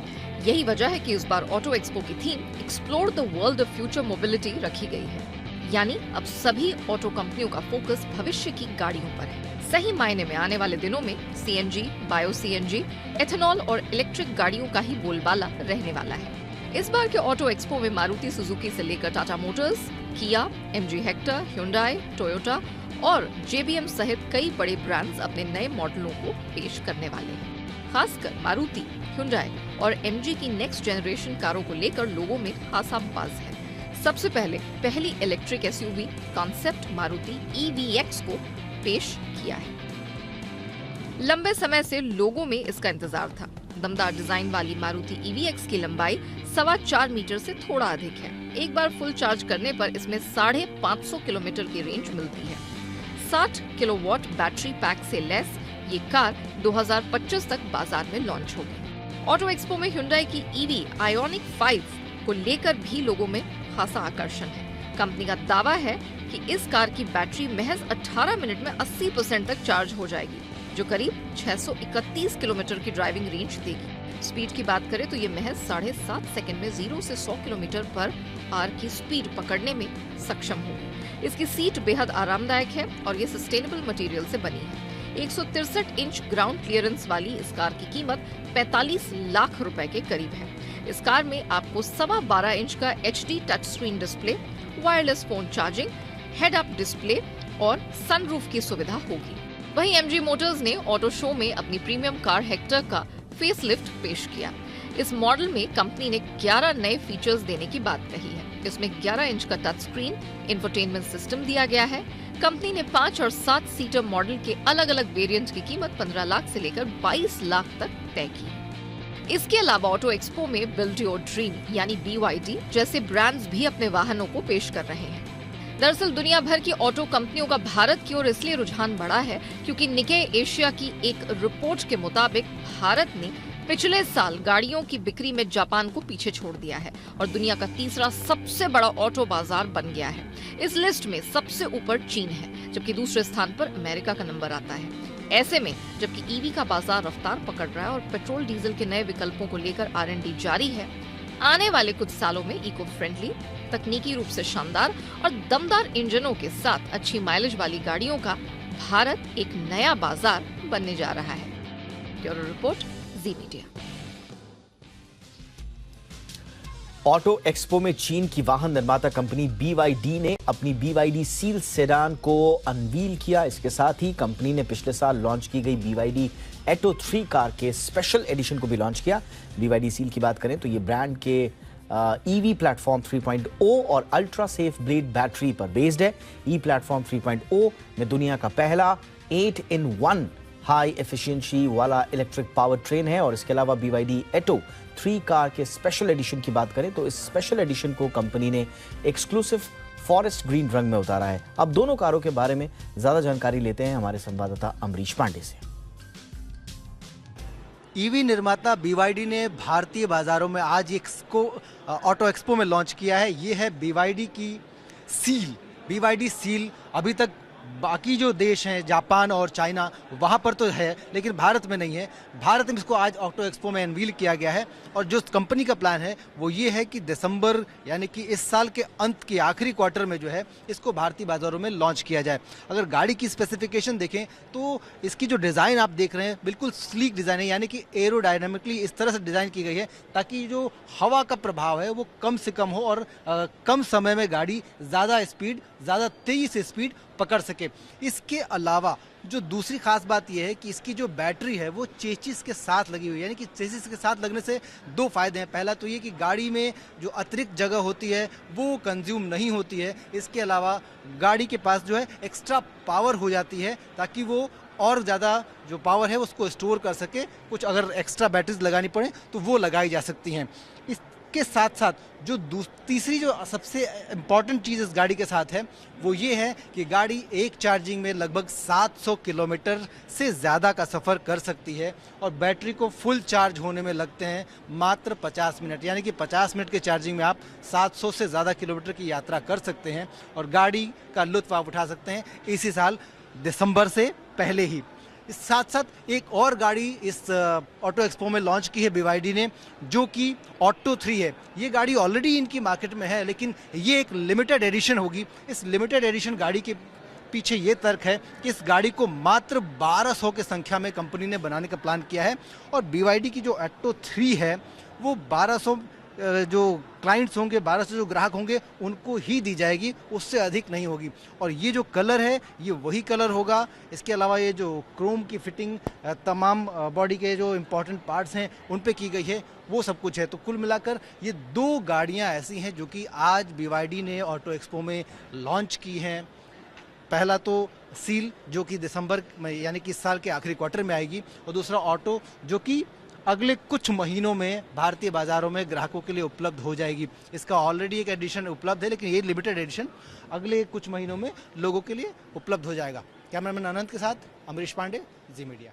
यही वजह है कि इस बार ऑटो एक्सपो की theme explore the world of future mobility रखी गई है। यानी अब सभी ऑटो कंपनियों का फोकस भविष्य की गाड़ियों पर है। सही मायने में आने वाले दिनों में सीएनजी, बायो सीएनजी, एथेनॉल और इलेक्ट्रिक गाड़ियों का ही बोलबाला रहने वाला है। इस बार के ऑटो एक्सपो में मारुति सुजुकी से लेकर टाटा मोटर्स, किया, एमजी हेक्टर, ह्युंडई, टोयोटा और जेबीएम सहित कई बड़े ब्रांड्स अपने नए मॉडलों को पेश करने वाले हैं। खासकर मारुति, ह्युंडई और एमजी की नेक्स्ट जनरेशन कारों को लेकर लोगों में खासा बज़ है। सबसे पहली electric SUV concept Maruti EVX को पेश किया है। लंबे समय से लोगों में इसका इंतजार था। दमदार डिजाइन वाली मारुति EVX की लंबाई 4.25 मीटर से थोड़ा अधिक है। एक बार फुल चार्ज करने पर इसमें 550 किलोमीटर की रेंज मिलती है। 60 किलोवाट बैटरी पैक से लैस ये कार 2025 तक बाजार में लॉन्च होगी। ऑटो एक्सपो में ह्युंडई की EV आयोनिक 5 को लेकर भी लोगों में खासा आकर्षण है। कंपनी का दावा है कि इस कार की बैटरी महज 18 मिनट में 80% तक चार्ज हो जाएगी, जो करीब 631 किलोमीटर की ड्राइविंग रेंज देगी। स्पीड की बात करें तो ये महज 7.5 सेकंड में 0 से 100 किलोमीटर पर आर की स्पीड पकड़ने में सक्षम होगी। इसकी सीट बेहद आरामदायक है और ये सस्टेनेबल मटेरियल से बनी है। 163 इंच ग्राउंड क्लियरेंस वाली इस कार की कीमत 45 लाख रुपए के करीब है। इस कार में आपको 12.25 इंच का HD touch screen display, wireless phone charging, head up display और सनरूफ की सुविधा होगी। वहीं एमजी मोटर्स ने ऑटो शो में अपनी प्रीमियम कार हेक्टर का फेसलिफ्ट पेश किया। इस मॉडल में कंपनी ने 11 नए फीचर्स देने की बात कही है। इसमें 11 इंच का टच स्क्रीन, इंफोटेनमेंट सिस्टम दिया गया है। कंपनी ने 5 और 7 सीटर मॉडल के अलग अलग वेरिएंट की कीमत 15 लाख से लेकर 22 लाख तक तय की। इसके अलावा ऑटो एक्सपो में बिल्ड योर ड्रीम यानी BYD जैसे ब्रांड्स भी अपने वाहनों को पेश कर रहे हैं। दरअसल दुनिया भर की ऑटो कंपनियों का भारत की ओर इसलिए रुझान बढ़ा है क्योंकि निकेई एशिया की एक रिपोर्ट के मुताबिक भारत ने पिछले साल गाड़ियों की बिक्री में जापान को पीछे छोड़ दिया है और दुनिया का तीसरा सबसे बड़ा ऑटो बाजार बन गया है। इस लिस्ट में सबसे ऊपर चीन है, जबकि दूसरे स्थान पर अमेरिका का नंबर आता है। ऐसे में जबकि ईवी का बाजार रफ्तार पकड़ रहा है और पेट्रोल डीजल के नए विकल्पों को लेकर R&D जारी है, आने वाले कुछ सालों में इको फ्रेंडली, तकनीकी रूप से शानदार और दमदार इंजनों के साथ अच्छी माइलेज वाली गाड़ियों का भारत एक नया बाजार बनने जा रहा है। ब्यूरो रिपोर्ट, जी मीडिया। ऑटो एक्सपो में चीन की वाहन निर्माता कंपनी BYD ने अपनी BYD सील सेडान को अनवील किया। इसके साथ ही कंपनी ने पिछले साल लॉन्च की गई BYD एटो 3 कार के स्पेशल एडिशन को भी लॉन्च किया। BYD सील की बात करें तो ये ब्रांड के EV प्लेटफॉर्म 3.0 और अल्ट्रा सेफ ब्लेड बैटरी पर बेस्ड है। ई प्लेटफॉर्म 3.0 में दुनिया का पहला 8-in-1 हाई एफिशिएंसी वाला इलेक्ट्रिक पावर ट्रेन है। और इसके अलावा BYD एटो 3 कार के स्पेशल एडिशन की बात करें तो इस स्पेशल एडिशन को कंपनी ने एक्सक्लूसिव फॉरेस्ट ग्रीन रंग में उतारा है। अब दोनों कारों के बारे में ज्यादा जानकारी लेते हैं हमारे संवाददाता अमरीश पांडे से। ईवी निर्माता BYD ने भारतीय बाजारों में आज एक ऑटो एक्सपो में लॉन्च किया है। ये है BYD की सील। BYD सील अभी तक बाकी जो देश हैं जापान और चाइना वहाँ पर तो है, लेकिन भारत में नहीं है। भारत में इसको आज ऑटो एक्सपो में अनवील किया गया है और जो कंपनी का प्लान है वो ये है कि दिसंबर यानी कि इस साल के अंत के आखिरी क्वार्टर में जो है इसको भारतीय बाजारों में लॉन्च किया जाए। अगर गाड़ी की स्पेसिफिकेशन देखें तो इसकी जो डिज़ाइन आप देख रहे हैं बिल्कुल स्लीक डिज़ाइन है, यानी कि एरोडायनामिकली इस तरह से डिज़ाइन की गई है ताकि जो हवा का प्रभाव है वो कम से कम हो और कम समय में गाड़ी ज़्यादा स्पीड, ज़्यादा तेज़ी से स्पीड पकड़ सके। इसके अलावा जो दूसरी खास बात यह है कि इसकी जो बैटरी है वो चेसिस के साथ लगी हुई है, यानी कि चेसिस के साथ लगने से दो फायदे हैं। पहला तो ये कि गाड़ी में जो अतिरिक्त जगह होती है वो कंज्यूम नहीं होती है। इसके अलावा गाड़ी के पास जो है एक्स्ट्रा पावर हो जाती है ताकि वो और ज़्यादा जो पावर है उसको स्टोर कर सके, कुछ अगर एक्स्ट्रा बैटरीज लगानी पड़े तो वो लगाई जा सकती हैं। इसके साथ साथ जो तीसरी जो सबसे इम्पॉर्टेंट चीज़ इस गाड़ी के साथ है वो ये है कि गाड़ी एक चार्जिंग में लगभग 700 किलोमीटर से ज़्यादा का सफ़र कर सकती है और बैटरी को फुल चार्ज होने में लगते हैं मात्र 50 मिनट, यानी कि 50 मिनट के चार्जिंग में आप 700 से ज़्यादा किलोमीटर की यात्रा कर सकते हैं और गाड़ी का लुत्फ़ आप उठा सकते हैं इसी साल दिसंबर से पहले ही। इस साथ साथ एक और गाड़ी इस ऑटो एक्सपो में लॉन्च की है BYD ने, जो कि ऑटो 3 है। ये गाड़ी ऑलरेडी इनकी मार्केट में है, लेकिन ये एक लिमिटेड एडिशन होगी। इस लिमिटेड एडिशन गाड़ी के पीछे ये तर्क है कि इस गाड़ी को मात्र 1200 की संख्या में कंपनी ने बनाने का प्लान किया है और BYD की जो ऑटो 3 है वो 1200 जो क्लाइंट्स होंगे, 1200 जो ग्राहक होंगे उनको ही दी जाएगी, उससे अधिक नहीं होगी। और ये जो कलर है ये वही कलर होगा। इसके अलावा ये जो क्रोम की फिटिंग तमाम बॉडी के जो इम्पोर्टेंट पार्ट्स हैं उन पे की गई है, वो सब कुछ है। तो कुल मिलाकर ये 2 गाड़ियां ऐसी हैं जो कि आज BYD ने ऑटो एक्सपो में लॉन्च की हैं। पहला तो सील जो कि दिसंबर में यानी कि इस साल के आखिरी क्वार्टर में आएगी और दूसरा ऑटो जो कि अगले कुछ महीनों में भारतीय बाजारों में ग्राहकों के लिए उपलब्ध हो जाएगी। इसका ऑलरेडी एक एडिशन उपलब्ध है, लेकिन ये लिमिटेड एडिशन अगले कुछ महीनों में लोगों के लिए उपलब्ध हो जाएगा। कैमरामैन अनंत के साथ अमरीश पांडे, जी मीडिया।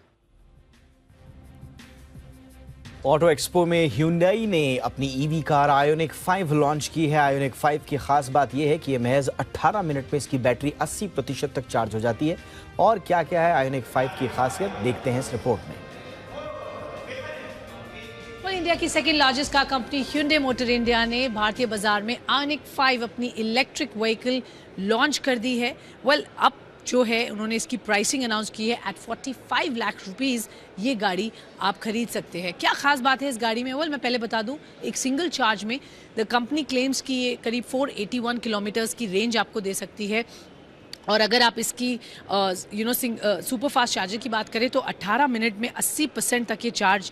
ऑटो एक्सपो में Hyundai ने अपनी ईवी कार आयोनिक 5 लॉन्च की है। आयोनिक 5 की खास बात यह है कि यह महज 18 मिनट में इसकी बैटरी 80% तक चार्ज हो जाती है। और क्या क्या है आयोनिक 5 की खासियत, देखते हैं इस रिपोर्ट में। इंडिया की second largest car company Hyundai motor India ने भारतीय बाजार में आयोनिक 5 अपनी इलेक्ट्रिक व्हीकल लॉन्च कर दी है। अब जो है उन्होंने इसकी प्राइसिंग अनाउंस की है एट 45 लाख रुपीस। ये गाड़ी आप खरीद सकते हैं। क्या खास बात है इस गाड़ी में? मैं पहले बता दूं, एक सिंगल चार्ज में द कंपनी क्लेम्स की ये करीब 481 किलोमीटर्स की रेंज आपको दे सकती है। और अगर आप इसकी सुपर फास्ट चार्जर की बात करें तो 18 मिनट में 80% तक ये चार्ज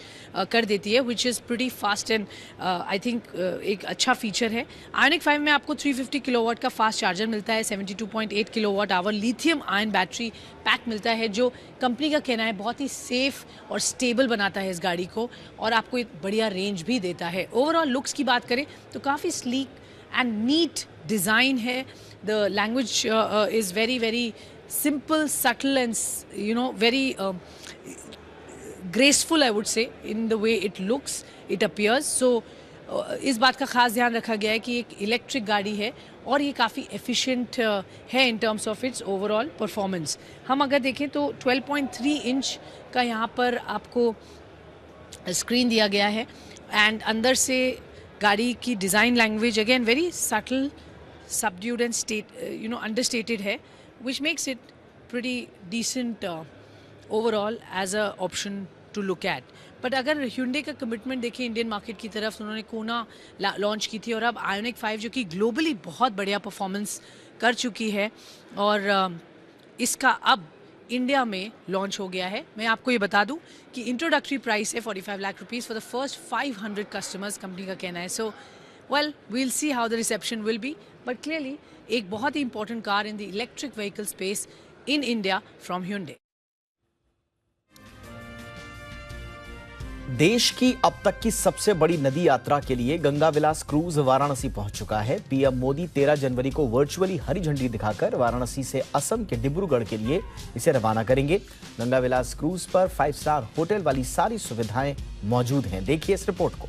कर देती है, which is pretty fast and I think एक अच्छा फीचर है। आयोनिक 5 में आपको 350 किलोवाट का फास्ट चार्जर मिलता है, 72.8 kilowatt hour lithium ion battery pack मिलता है, जो कंपनी का कहना है बहुत ही सेफ और स्टेबल बनाता है इस गाड़ी को और आपको एक बढ़िया रेंज भी देता है। ओवरऑल लुक्स की बात करें तो काफ़ी स्लीक एंड नीट डिज़ाइन है। The language is very simple, subtle and very graceful, I would say, in the way it looks, it appears. So इस बात का खास ध्यान रखा गया है कि एक इलेक्ट्रिक गाड़ी है और ये काफ़ी एफिशिएंट है in terms of its overall performance. हम अगर देखें तो 12.3 इंच का यहाँ पर आपको स्क्रीन दिया गया है एंड अंदर से गाड़ी की design language again very subtle, subdued and understated है, which makes it pretty decent overall as a option to look at. But अगर Hyundai का कमिटमेंट देखें इंडियन मार्केट की तरफ, उन्होंने कोना लॉन्च की थी और अब आयोनिक 5 जो कि ग्लोबली बहुत बढ़िया परफॉर्मेंस कर चुकी है और इसका अब इंडिया में लॉन्च हो गया है। मैं आपको ये बता दूं कि इंट्रोडक्टरी प्राइस है 45 lakh rupees for the first 500 customers, company का कहना है। सो we'll see how the reception will be, but clearly एक बहुत ही important car in the electric vehicle space in India from Hyundai. देश की अब तक की सबसे बड़ी नदी यात्रा के लिए गंगा विलास क्रूज वाराणसी पहुंच चुका है। पीएम मोदी 13 जनवरी को वर्चुअली हरी झंडी दिखाकर वाराणसी से असम के डिब्रूगढ़ के लिए इसे रवाना करेंगे। गंगा विलास क्रूज पर 5 स्टार होटल वाली सारी सुविधाएं मौजूद हैं। देखिए इस रिपोर्ट को।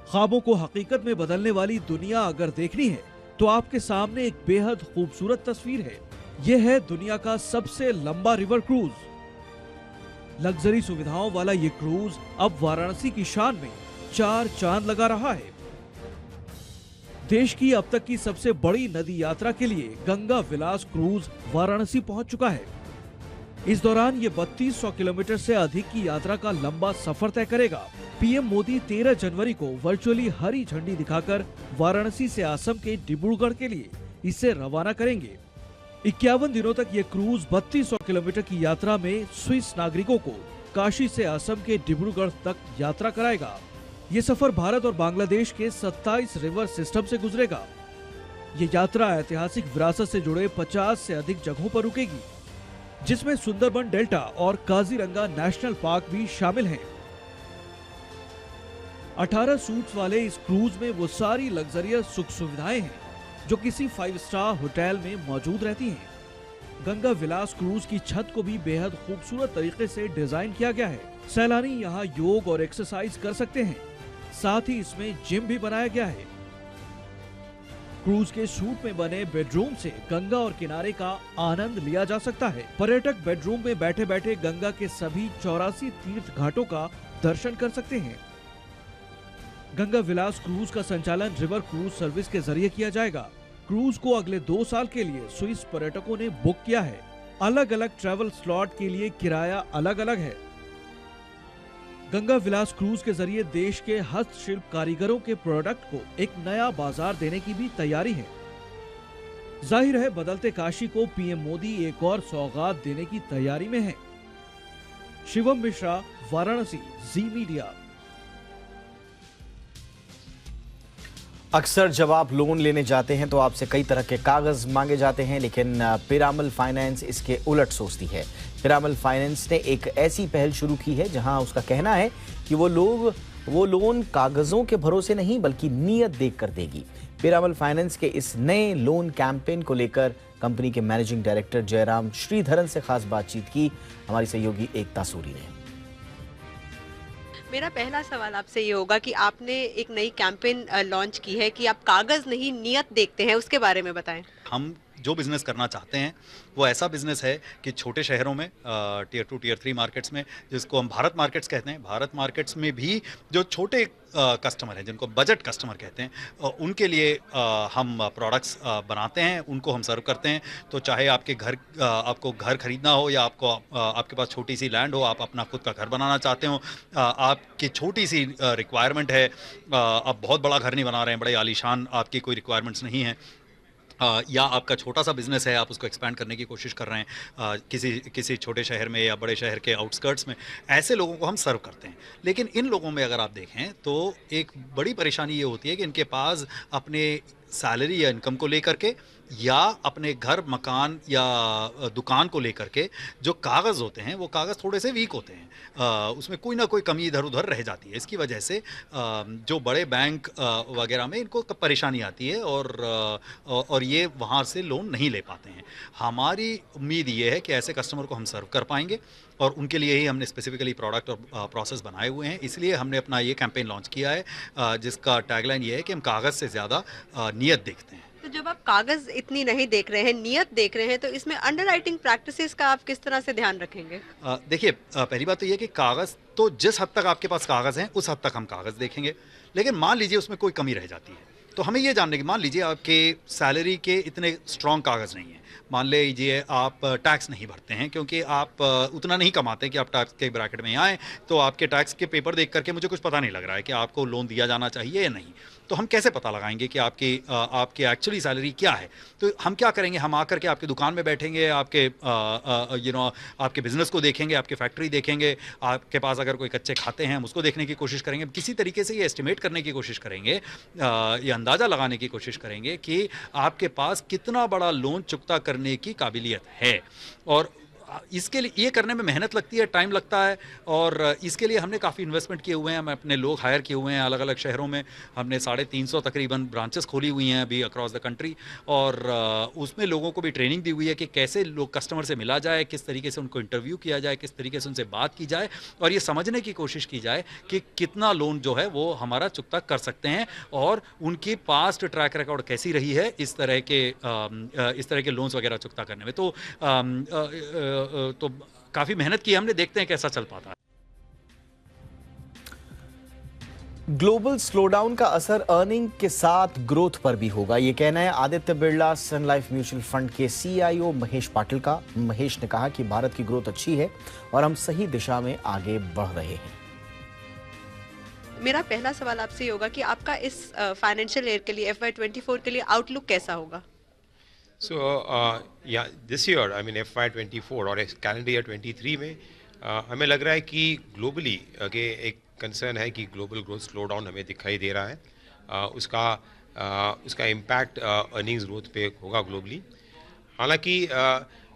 ख्वाबों को हकीकत में बदलने वाली दुनिया अगर देखनी है तो आपके सामने एक बेहद खूबसूरत तस्वीर है। यह है दुनिया का सबसे लंबा रिवर क्रूज। लग्जरी सुविधाओं वाला ये क्रूज अब वाराणसी की शान में 4 चांद लगा रहा है। देश की अब तक की सबसे बड़ी नदी यात्रा के लिए गंगा विलास क्रूज वाराणसी पहुंच चुका है। इस दौरान ये 3200 किलोमीटर से अधिक की यात्रा का लंबा सफर तय करेगा। पीएम मोदी 13 जनवरी को वर्चुअली हरी झंडी दिखाकर वाराणसी से असम के डिब्रूगढ़ के लिए इसे रवाना करेंगे। 51 दिनों तक ये क्रूज 3200 किलोमीटर की यात्रा में स्विस नागरिकों को काशी से असम के डिब्रूगढ़ तक यात्रा कराएगा। ये सफर भारत और बांग्लादेश के 27 रिवर सिस्टम से गुजरेगा। ये यात्रा ऐतिहासिक विरासत से जुड़े 50 से अधिक जगहों पर रुकेगी, जिसमें सुंदरबन डेल्टा और काजीरंगा नेशनल पार्क भी शामिल हैं। 18 सूट्स वाले इस क्रूज में वो सारी लग्जरियस सुख सुविधाएं हैं जो किसी 5 स्टार होटल में मौजूद रहती हैं। गंगा विलास क्रूज की छत को भी बेहद खूबसूरत तरीके से डिजाइन किया गया है। सैलानी यहाँ योग और एक्सरसाइज कर सकते हैं, साथ ही इसमें जिम भी बनाया गया है। क्रूज के सूट में बने बेडरूम से गंगा और किनारे का आनंद लिया जा सकता है। पर्यटक बेडरूम में बैठे बैठे गंगा के सभी 84 तीर्थ घाटों का दर्शन कर सकते हैं। गंगा विलास क्रूज का संचालन रिवर क्रूज सर्विस के जरिए किया जाएगा। क्रूज को अगले 2 साल के लिए स्विस पर्यटकों ने बुक किया है। अलग अलग ट्रैवल स्लॉट के लिए किराया अलग अलग है। गंगा विलास क्रूज के जरिए देश के हस्तशिल्प कारीगरों के प्रोडक्ट को एक नया बाजार देने की भी तैयारी है। जाहिर है बदलते काशी को पीएम मोदी एक और सौगात देने की तैयारी में है। शिवम मिश्रा, वाराणसी, जी मीडिया। अक्सर जब आप लोन लेने जाते हैं तो आपसे कई तरह के कागज मांगे जाते हैं, लेकिन पिरामल फाइनेंस इसके उलट सोचती है। पिरामल फाइनेंस ने एक ऐसी पहल शुरू की है जहां उसका कहना है कि वो लोन कागजों के भरोसे नहीं बल्कि नीयत देखकर देगी। पिरामल फाइनेंस के इस नए लोन कैंपेन को लेकर कंपनी के मैनेजिंग डायरेक्टर जयराम श्रीधरन से खास बातचीत की हमारी सहयोगी एकता सूरी ने। मेरा पहला सवाल आपसे ये होगा कि आपने एक नई कैंपेन लॉन्च की है कि आप कागज नहीं नियत देखते हैं, उसके बारे में बताएं। हम जो बिज़नेस करना चाहते हैं वो ऐसा बिज़नेस है कि छोटे शहरों में टियर 2 टियर 3 मार्केट्स में, जिसको हम भारत मार्केट्स कहते हैं, भारत मार्केट्स में भी जो छोटे कस्टमर हैं जिनको बजट कस्टमर कहते हैं उनके लिए हम प्रोडक्ट्स बनाते हैं, उनको हम सर्व करते हैं। तो चाहे आपको घर खरीदना हो या आपके पास छोटी सी लैंड हो, आप अपना खुद का घर बनाना चाहते हो, आपकी छोटी सी रिक्वायरमेंट है, आप बहुत बड़ा घर नहीं बना रहे हैं, बड़े आलीशान आपकी कोई रिक्वायरमेंट्स नहीं है, या आपका छोटा सा बिजनेस है, आप उसको एक्सपैंड करने की कोशिश कर रहे हैं किसी छोटे शहर में या बड़े शहर के आउटस्कर्ट्स में, ऐसे लोगों को हम सर्व करते हैं। लेकिन इन लोगों में अगर आप देखें तो एक बड़ी परेशानी ये होती है कि इनके पास अपने सैलरी या इनकम को लेकर के या अपने घर मकान या दुकान को लेकर के जो कागज़ होते हैं वो कागज़ थोड़े से वीक होते हैं, उसमें कोई ना कोई कमी इधर उधर रह जाती है। इसकी वजह से जो बड़े बैंक वगैरह में इनको परेशानी आती है और ये वहाँ से लोन नहीं ले पाते हैं। हमारी उम्मीद ये है कि ऐसे कस्टमर को हम सर्व कर पाएंगे और उनके लिए ही हमने स्पेसिफिकली प्रोडक्ट और प्रोसेस बनाए हुए हैं। इसलिए हमने अपना ये कैंपेन लॉन्च किया है जिसका टैगलाइन ये है कि हम कागज़ से ज़्यादा नियत देखते हैं। तो जब आप कागज इतनी नहीं देख रहे हैं, नियत देख रहे हैं, तो इसमें अंडरराइटिंग प्रैक्टिसेस का आप किस तरह से ध्यान रखेंगे? देखिए, पहली बात तो ये कि कागज़ तो जिस हद तक आपके पास कागज़ हैं उस हद तक हम कागज़ देखेंगे। लेकिन मान लीजिए उसमें कोई कमी रह जाती है तो हमें ये जानने की, मान लीजिए आपके सैलरी के इतने स्ट्रॉन्ग कागज़ नहीं हैं, मान लीजिए आप टैक्स नहीं भरते हैं क्योंकि आप उतना नहीं कमाते कि आप टैक्स के ब्रैकेट में आएँ, तो आपके टैक्स के पेपर देख करके मुझे कुछ पता नहीं लग रहा है कि आपको लोन दिया जाना चाहिए या नहीं। तो हम कैसे पता लगाएंगे कि आपकी एक्चुअली सैलरी क्या है? तो हम क्या करेंगे, हम आकर के आपकी दुकान में बैठेंगे, आपके बिजनेस को देखेंगे, आपकी फैक्ट्री देखेंगे, आपके पास अगर कोई कच्चे खाते हैं हम उसको देखने की कोशिश करेंगे, किसी तरीके से ये एस्टिमेट करने की कोशिश करेंगे, ये अंदाज़ा लगाने की कोशिश करेंगे कि आपके पास कितना बड़ा लोन चुकता करने की काबिलियत है। और इसके लिए ये करने में मेहनत लगती है, टाइम लगता है, और इसके लिए हमने काफ़ी इन्वेस्टमेंट किए हुए हैं, हम अपने लोग हायर किए हुए हैं अलग अलग शहरों में। हमने 350 तकरीबन ब्रांचेस खोली हुई हैं अभी अक्रॉस द कंट्री, और उसमें लोगों को भी ट्रेनिंग दी हुई है कि कैसे लोग कस्टमर से मिला जाए, किस तरीके से उनको इंटरव्यू किया जाए, किस तरीके से उनसे बात की जाए और ये समझने की कोशिश की जाए कि कितना लोन जो है वो हमारा चुकता कर सकते हैं और उनकी पास्ट ट्रैक रिकॉर्ड कैसी रही है इस तरह के लोन्स वगैरह चुकता करने में। तो काफी मेहनत की हमने, देखते हैं कैसा चल पाता है। ग्लोबल स्लोडाउन का असर अर्निंग के साथ ग्रोथ पर भी होगा, ये कहना है आदित्य बिरला सन लाइफ म्यूचुअल फंड के सीईओ महेश पाटिल का। महेश ने कहा कि भारत की ग्रोथ अच्छी है और हम सही दिशा में आगे बढ़ रहे हैं। मेरा पहला सवाल आपसे ये होगा कि आपका इस फाइनेंशियल ईयर के लिए FY24 के लिए आउटलुक कैसा होगा? So this year, I mean FY24 और कैलेंडर ईयर 23 में हमें लग रहा है कि ग्लोबली एक कंसर्न है कि ग्लोबल ग्रोथ स्लो डाउन हमें दिखाई दे रहा है। उसका उसका इम्पैक्ट अर्निंग्स ग्रोथ पे होगा ग्लोबली। हालांकि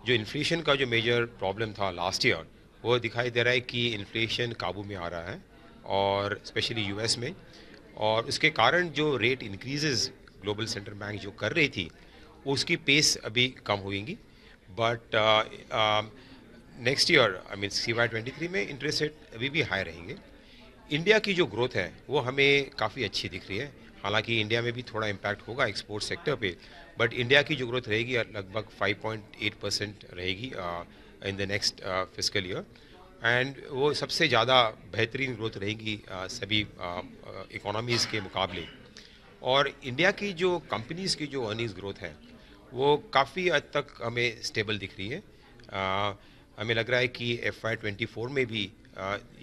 जो इन्फ्लेशन का जो मेजर प्रॉब्लम था लास्ट ईयर, वो दिखाई दे रहा है कि इन्फ्लेशन काबू में आ रहा है, और स्पेशली यूएस में, और उसके कारण जो rate increases global central bank जो कर रही थी उसकी पेस अभी कम होगी। But next year I mean CY23 में इंटरेस्ट रेट अभी भी हाई रहेंगे। इंडिया की जो ग्रोथ है वो हमें काफ़ी अच्छी दिख रही है। हालांकि इंडिया में भी थोड़ा इम्पैक्ट होगा एक्सपोर्ट सेक्टर पे, बट इंडिया की जो ग्रोथ रहेगी लगभग 5.8% रहेगी in the next fiscal year, and वो सबसे ज़्यादा बेहतरीन ग्रोथ रहेगी सभी इकोनॉमीज़ के मुकाबले। और इंडिया की जो कंपनीज़ की जो अर्निंग्स ग्रोथ है वो काफ़ी हद तक हमें स्टेबल दिख रही है। हमें लग रहा है कि FY24 में भी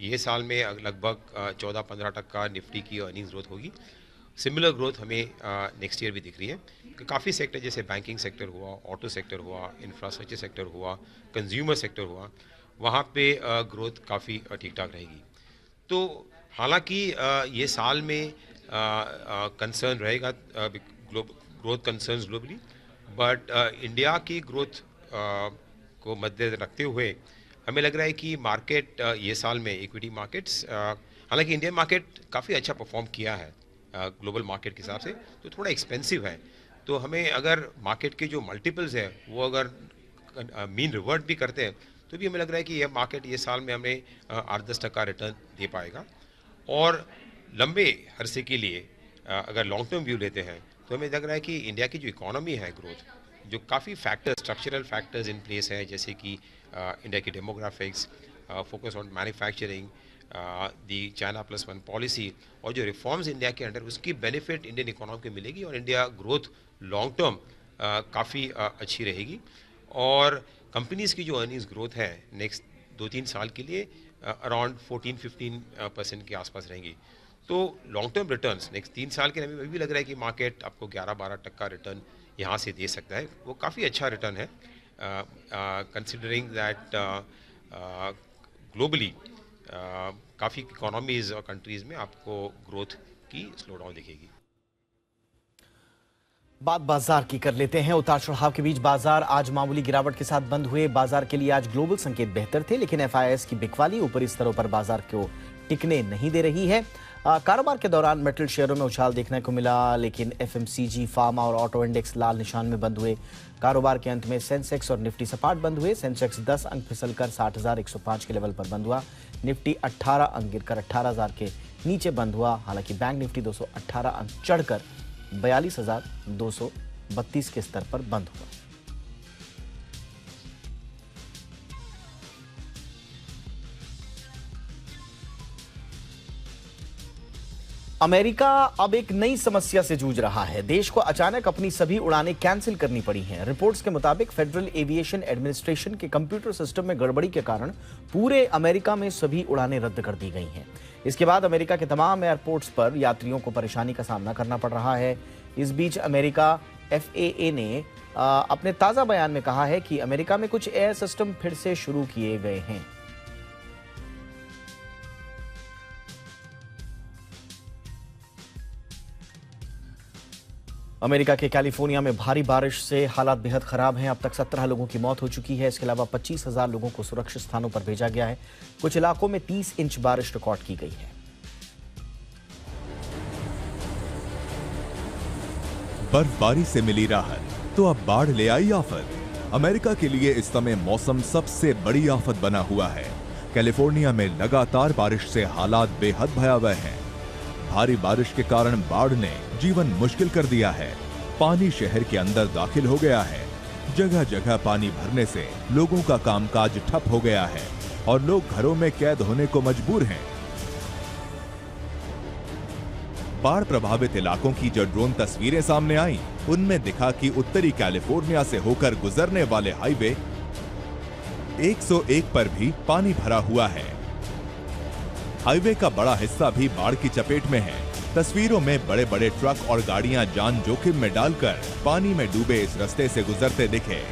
ये साल में लगभग 14-15% निफ्टी की अर्निंग्स ग्रोथ होगी। सिमिलर ग्रोथ हमें नेक्स्ट ईयर भी दिख रही है। काफ़ी सेक्टर जैसे बैंकिंग सेक्टर हुआ, ऑटो सेक्टर हुआ, इंफ्रास्ट्रक्चर सेक्टर हुआ, कंज्यूमर सेक्टर हुआ, वहाँ पे ग्रोथ काफ़ी ठीक ठाक रहेगी। तो हालांकि ये साल में कंसर्न रहेगा growth concerns globally, but India की ग्रोथ को मद्देनजर रखते हुए हमें लग रहा है कि मार्केट ये साल में इक्विटी मार्केट्स, हालांकि इंडियन मार्केट काफ़ी अच्छा परफॉर्म किया है ग्लोबल मार्केट के हिसाब से, तो थोड़ा एक्सपेंसिव है। तो हमें अगर मार्केट के जो मल्टीपल्स है वो अगर मीन रिवर्ट भी करते हैं तो भी हमें लग रहा है कि यह मार्केट ये साल में हमें 8-10% रिटर्न दे पाएगा। और लंबे अरसे के लिए अगर लॉन्ग टर्म व्यू लेते हैं तो हमें लग रहा है कि इंडिया की जो इकोनॉमी है ग्रोथ, जो काफ़ी factors, structural factors in place है, जैसे कि इंडिया की demographics, focus on manufacturing, the China +1 policy, और जो रिफॉर्म्स इंडिया के अंडर, उसकी बेनिफिट इंडियन इकोनॉमी को मिलेगी और इंडिया ग्रोथ लॉन्ग टर्म काफ़ी अच्छी रहेगी। और कंपनीज़ की जो अर्निंग्स ग्रोथ है नेक्स्ट 2-3 साल के लिए अराउंड 14-15% के आसपास रहेंगी। तो लॉन्ग टर्म रिटर्न्स नेक्स्ट 3 साल के लिए भी लग रहा है कि मार्केट आपको 11-12% रिटर्न यहाँ से दे सकता है। वो काफ़ी अच्छा रिटर्न है कंसिडरिंग दैट ग्लोबली काफ़ी इकोनॉमीज़ और कंट्रीज़ में आपको ग्रोथ की स्लो डाउन दिखेगी। बात बाजार की कर लेते हैं। उतार चढ़ाव के बीच बाजार आज मामूली गिरावट के साथ बंद हुए। बाजार के लिए आज ग्लोबल संकेत बेहतर थे, लेकिन FIS की बिकवाली ऊपरी स्तरों पर बाजार को टिकने नहीं दे रही है। कारोबार के दौरान मेटल शेयरों में उछाल देखने को मिला, लेकिन FMCG, फार्मा और ऑटो इंडेक्स लाल निशान में बंद हुए। कारोबार के अंत में सेंसेक्स और निफ्टी सपाट बंद हुए। सेंसेक्स 10 अंक फिसलकर 60,105 के लेवल पर बंद हुआ। निफ्टी 18 अंक गिरकर 18,000 के नीचे बंद हुआ। हालांकि बैंक निफ्टी 218 अंक चढ़कर 42,232 के स्तर पर बंद हुआ। अमेरिका अब एक नई समस्या से जूझ रहा है। देश को अचानक अपनी सभी उड़ानें कैंसिल करनी पड़ी हैं। रिपोर्ट्स के मुताबिक फेडरल एविएशन एडमिनिस्ट्रेशन के कंप्यूटर सिस्टम में गड़बड़ी के कारण पूरे अमेरिका में सभी उड़ानें रद्द कर दी गई हैं। इसके बाद अमेरिका के तमाम एयरपोर्ट्स पर यात्रियों को परेशानी का सामना करना पड़ रहा है। इस बीच अमेरिका FAA ने अपने ताजा बयान में कहा है कि अमेरिका में कुछ एयर सिस्टम फिर से शुरू किए गए हैं। अमेरिका के कैलिफोर्निया में भारी बारिश से हालात बेहद खराब हैं। अब तक 17 लोगों की मौत हो चुकी है। इसके अलावा 25,000 लोगों को सुरक्षित स्थानों पर भेजा गया है। कुछ इलाकों में 30 इंच बारिश रिकॉर्ड की गई है। बर्फबारी से मिली राहत तो अब बाढ़ ले आई आफत। अमेरिका के लिए इस समय मौसम सबसे बड़ी आफत बना हुआ है। कैलिफोर्निया में लगातार बारिश से हालात बेहद भयावह हैं। भारी बारिश के कारण बाढ़ ने जीवन मुश्किल कर दिया है। पानी शहर के अंदर दाखिल हो गया है। जगह जगह पानी भरने से लोगों का कामकाज ठप हो गया है और लोग घरों में कैद होने को मजबूर हैं। बाढ़ प्रभावित इलाकों की जो ड्रोन तस्वीरें सामने आईं, उनमें दिखा कि उत्तरी कैलिफोर्निया से होकर गुजरने वाले हाईवे 101 पर भी पानी भरा हुआ है। हाईवे का बड़ा हिस्सा भी बाढ़ की चपेट में है। तस्वीरों में बड़े बड़े ट्रक और गाड़ियां जान जोखिम में डालकर पानी में डूबे इस रास्ते से गुजरते दिखे।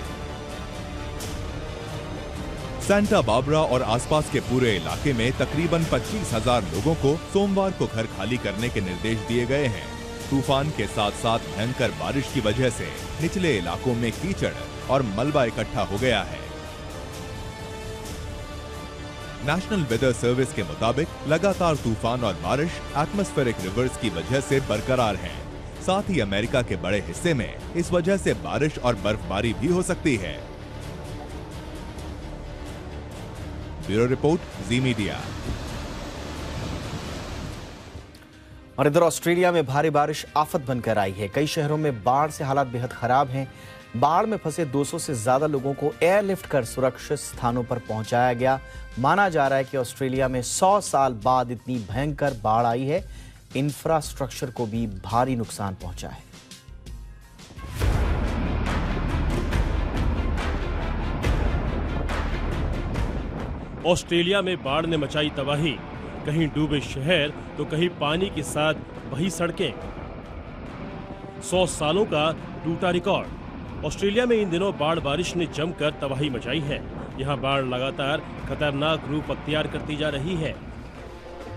सेंटा बार्बरा और आसपास के पूरे इलाके में तकरीबन 25,000 लोगों को सोमवार को घर खाली करने के निर्देश दिए गए हैं। तूफान के साथ साथ भयंकर बारिश की वजह से निचले इलाकों में कीचड़ और मलबा इकट्ठा हो गया है। नेशनल वेदर सर्विस के मुताबिक लगातार तूफान और बारिश एटमॉस्फेरिक रिवर्स की वजह से बरकरार है। साथ ही अमेरिका के बड़े हिस्से में इस वजह से बारिश और बर्फबारी भी हो सकती है। ब्यूरो रिपोर्ट, जी मीडिया। और इधर ऑस्ट्रेलिया में भारी बारिश आफत बनकर आई है। कई शहरों में बाढ़ से हालात बेहद खराब हैं। बाढ़ में फंसे 200 से ज्यादा लोगों को एयरलिफ्ट कर सुरक्षित स्थानों पर पहुंचाया गया। माना जा रहा है कि ऑस्ट्रेलिया में 100 साल बाद इतनी भयंकर बाढ़ आई है। इंफ्रास्ट्रक्चर को भी भारी नुकसान पहुंचा है। ऑस्ट्रेलिया में बाढ़ ने मचाई तबाही। कहीं डूबे शहर तो कहीं पानी के साथ बही सड़कें। 100 सालों का टूटा रिकॉर्ड। ऑस्ट्रेलिया में इन दिनों बाढ़ बारिश ने जमकर तबाही मचाई है। यहाँ बाढ़ लगातार खतरनाक रूप अख्तियार करती जा रही है।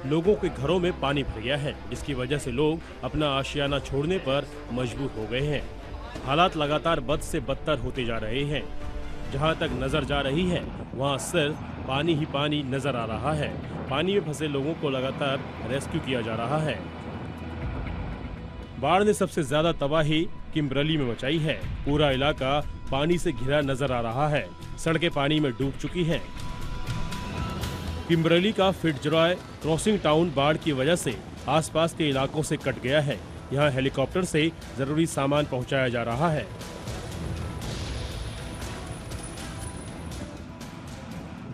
लोगों के घरों में पानी भर गया है, जिसकी वजह से लोग अपना आशियाना छोड़ने पर मजबूर हो गए हैं। हालात लगातार बद से बदतर होते जा रहे हैं। जहां तक नजर जा रही है वहां सिर्फ पानी ही पानी नजर आ रहा है। पानी में फंसे लोगों को लगातार रेस्क्यू किया जा रहा है। बाढ़ ने सबसे ज्यादा तबाही किम्बरली में मचाई है। पूरा इलाका पानी से घिरा नजर आ रहा है। सड़कें पानी में डूब चुकी हैं। किम्बरली का फिट्जरॉय क्रॉसिंग टाउन बाढ़ की वजह से आसपास के इलाकों से कट गया है। यहाँ हेलीकॉप्टर से जरूरी सामान पहुंचाया जा रहा है।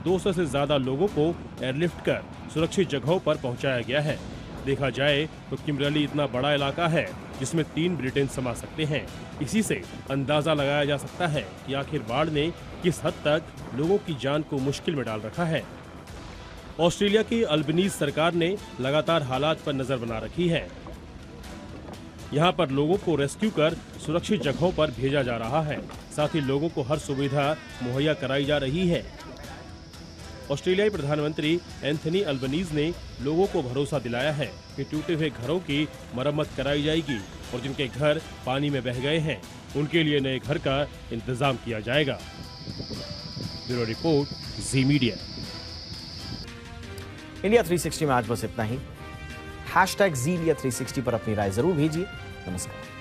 दो 200 से ज्यादा लोगों को एयरलिफ्ट कर सुरक्षित जगहों पर पहुंचाया गया है। देखा जाए तो किम्बरली इतना बड़ा इलाका है जिसमें 3 ब्रिटेन समा सकते हैं। इसी से अंदाजा लगाया जा सकता है कि आखिर बाढ़ ने किस हद तक लोगों की जान को मुश्किल में डाल रखा है। ऑस्ट्रेलिया की अल्बनीज सरकार ने लगातार हालात पर नजर बना रखी है। यहाँ पर लोगों को रेस्क्यू कर सुरक्षित जगहों पर भेजा जा रहा है। साथ ही लोगों को हर सुविधा मुहैया कराई जा रही है। ऑस्ट्रेलियाई प्रधानमंत्री एंथनी अल्बनीज ने लोगों को भरोसा दिलाया है कि टूटे हुए घरों की मरम्मत कराई जाएगी और जिनके घर पानी में बह गए हैं उनके लिए नए घर का इंतजाम किया जाएगा। ब्यूरो रिपोर्ट, जी मीडिया। इंडिया 360 में आज बस इतना ही। #ZLIA360 पर अपनी राय जरूर भेजिए। नमस्कार।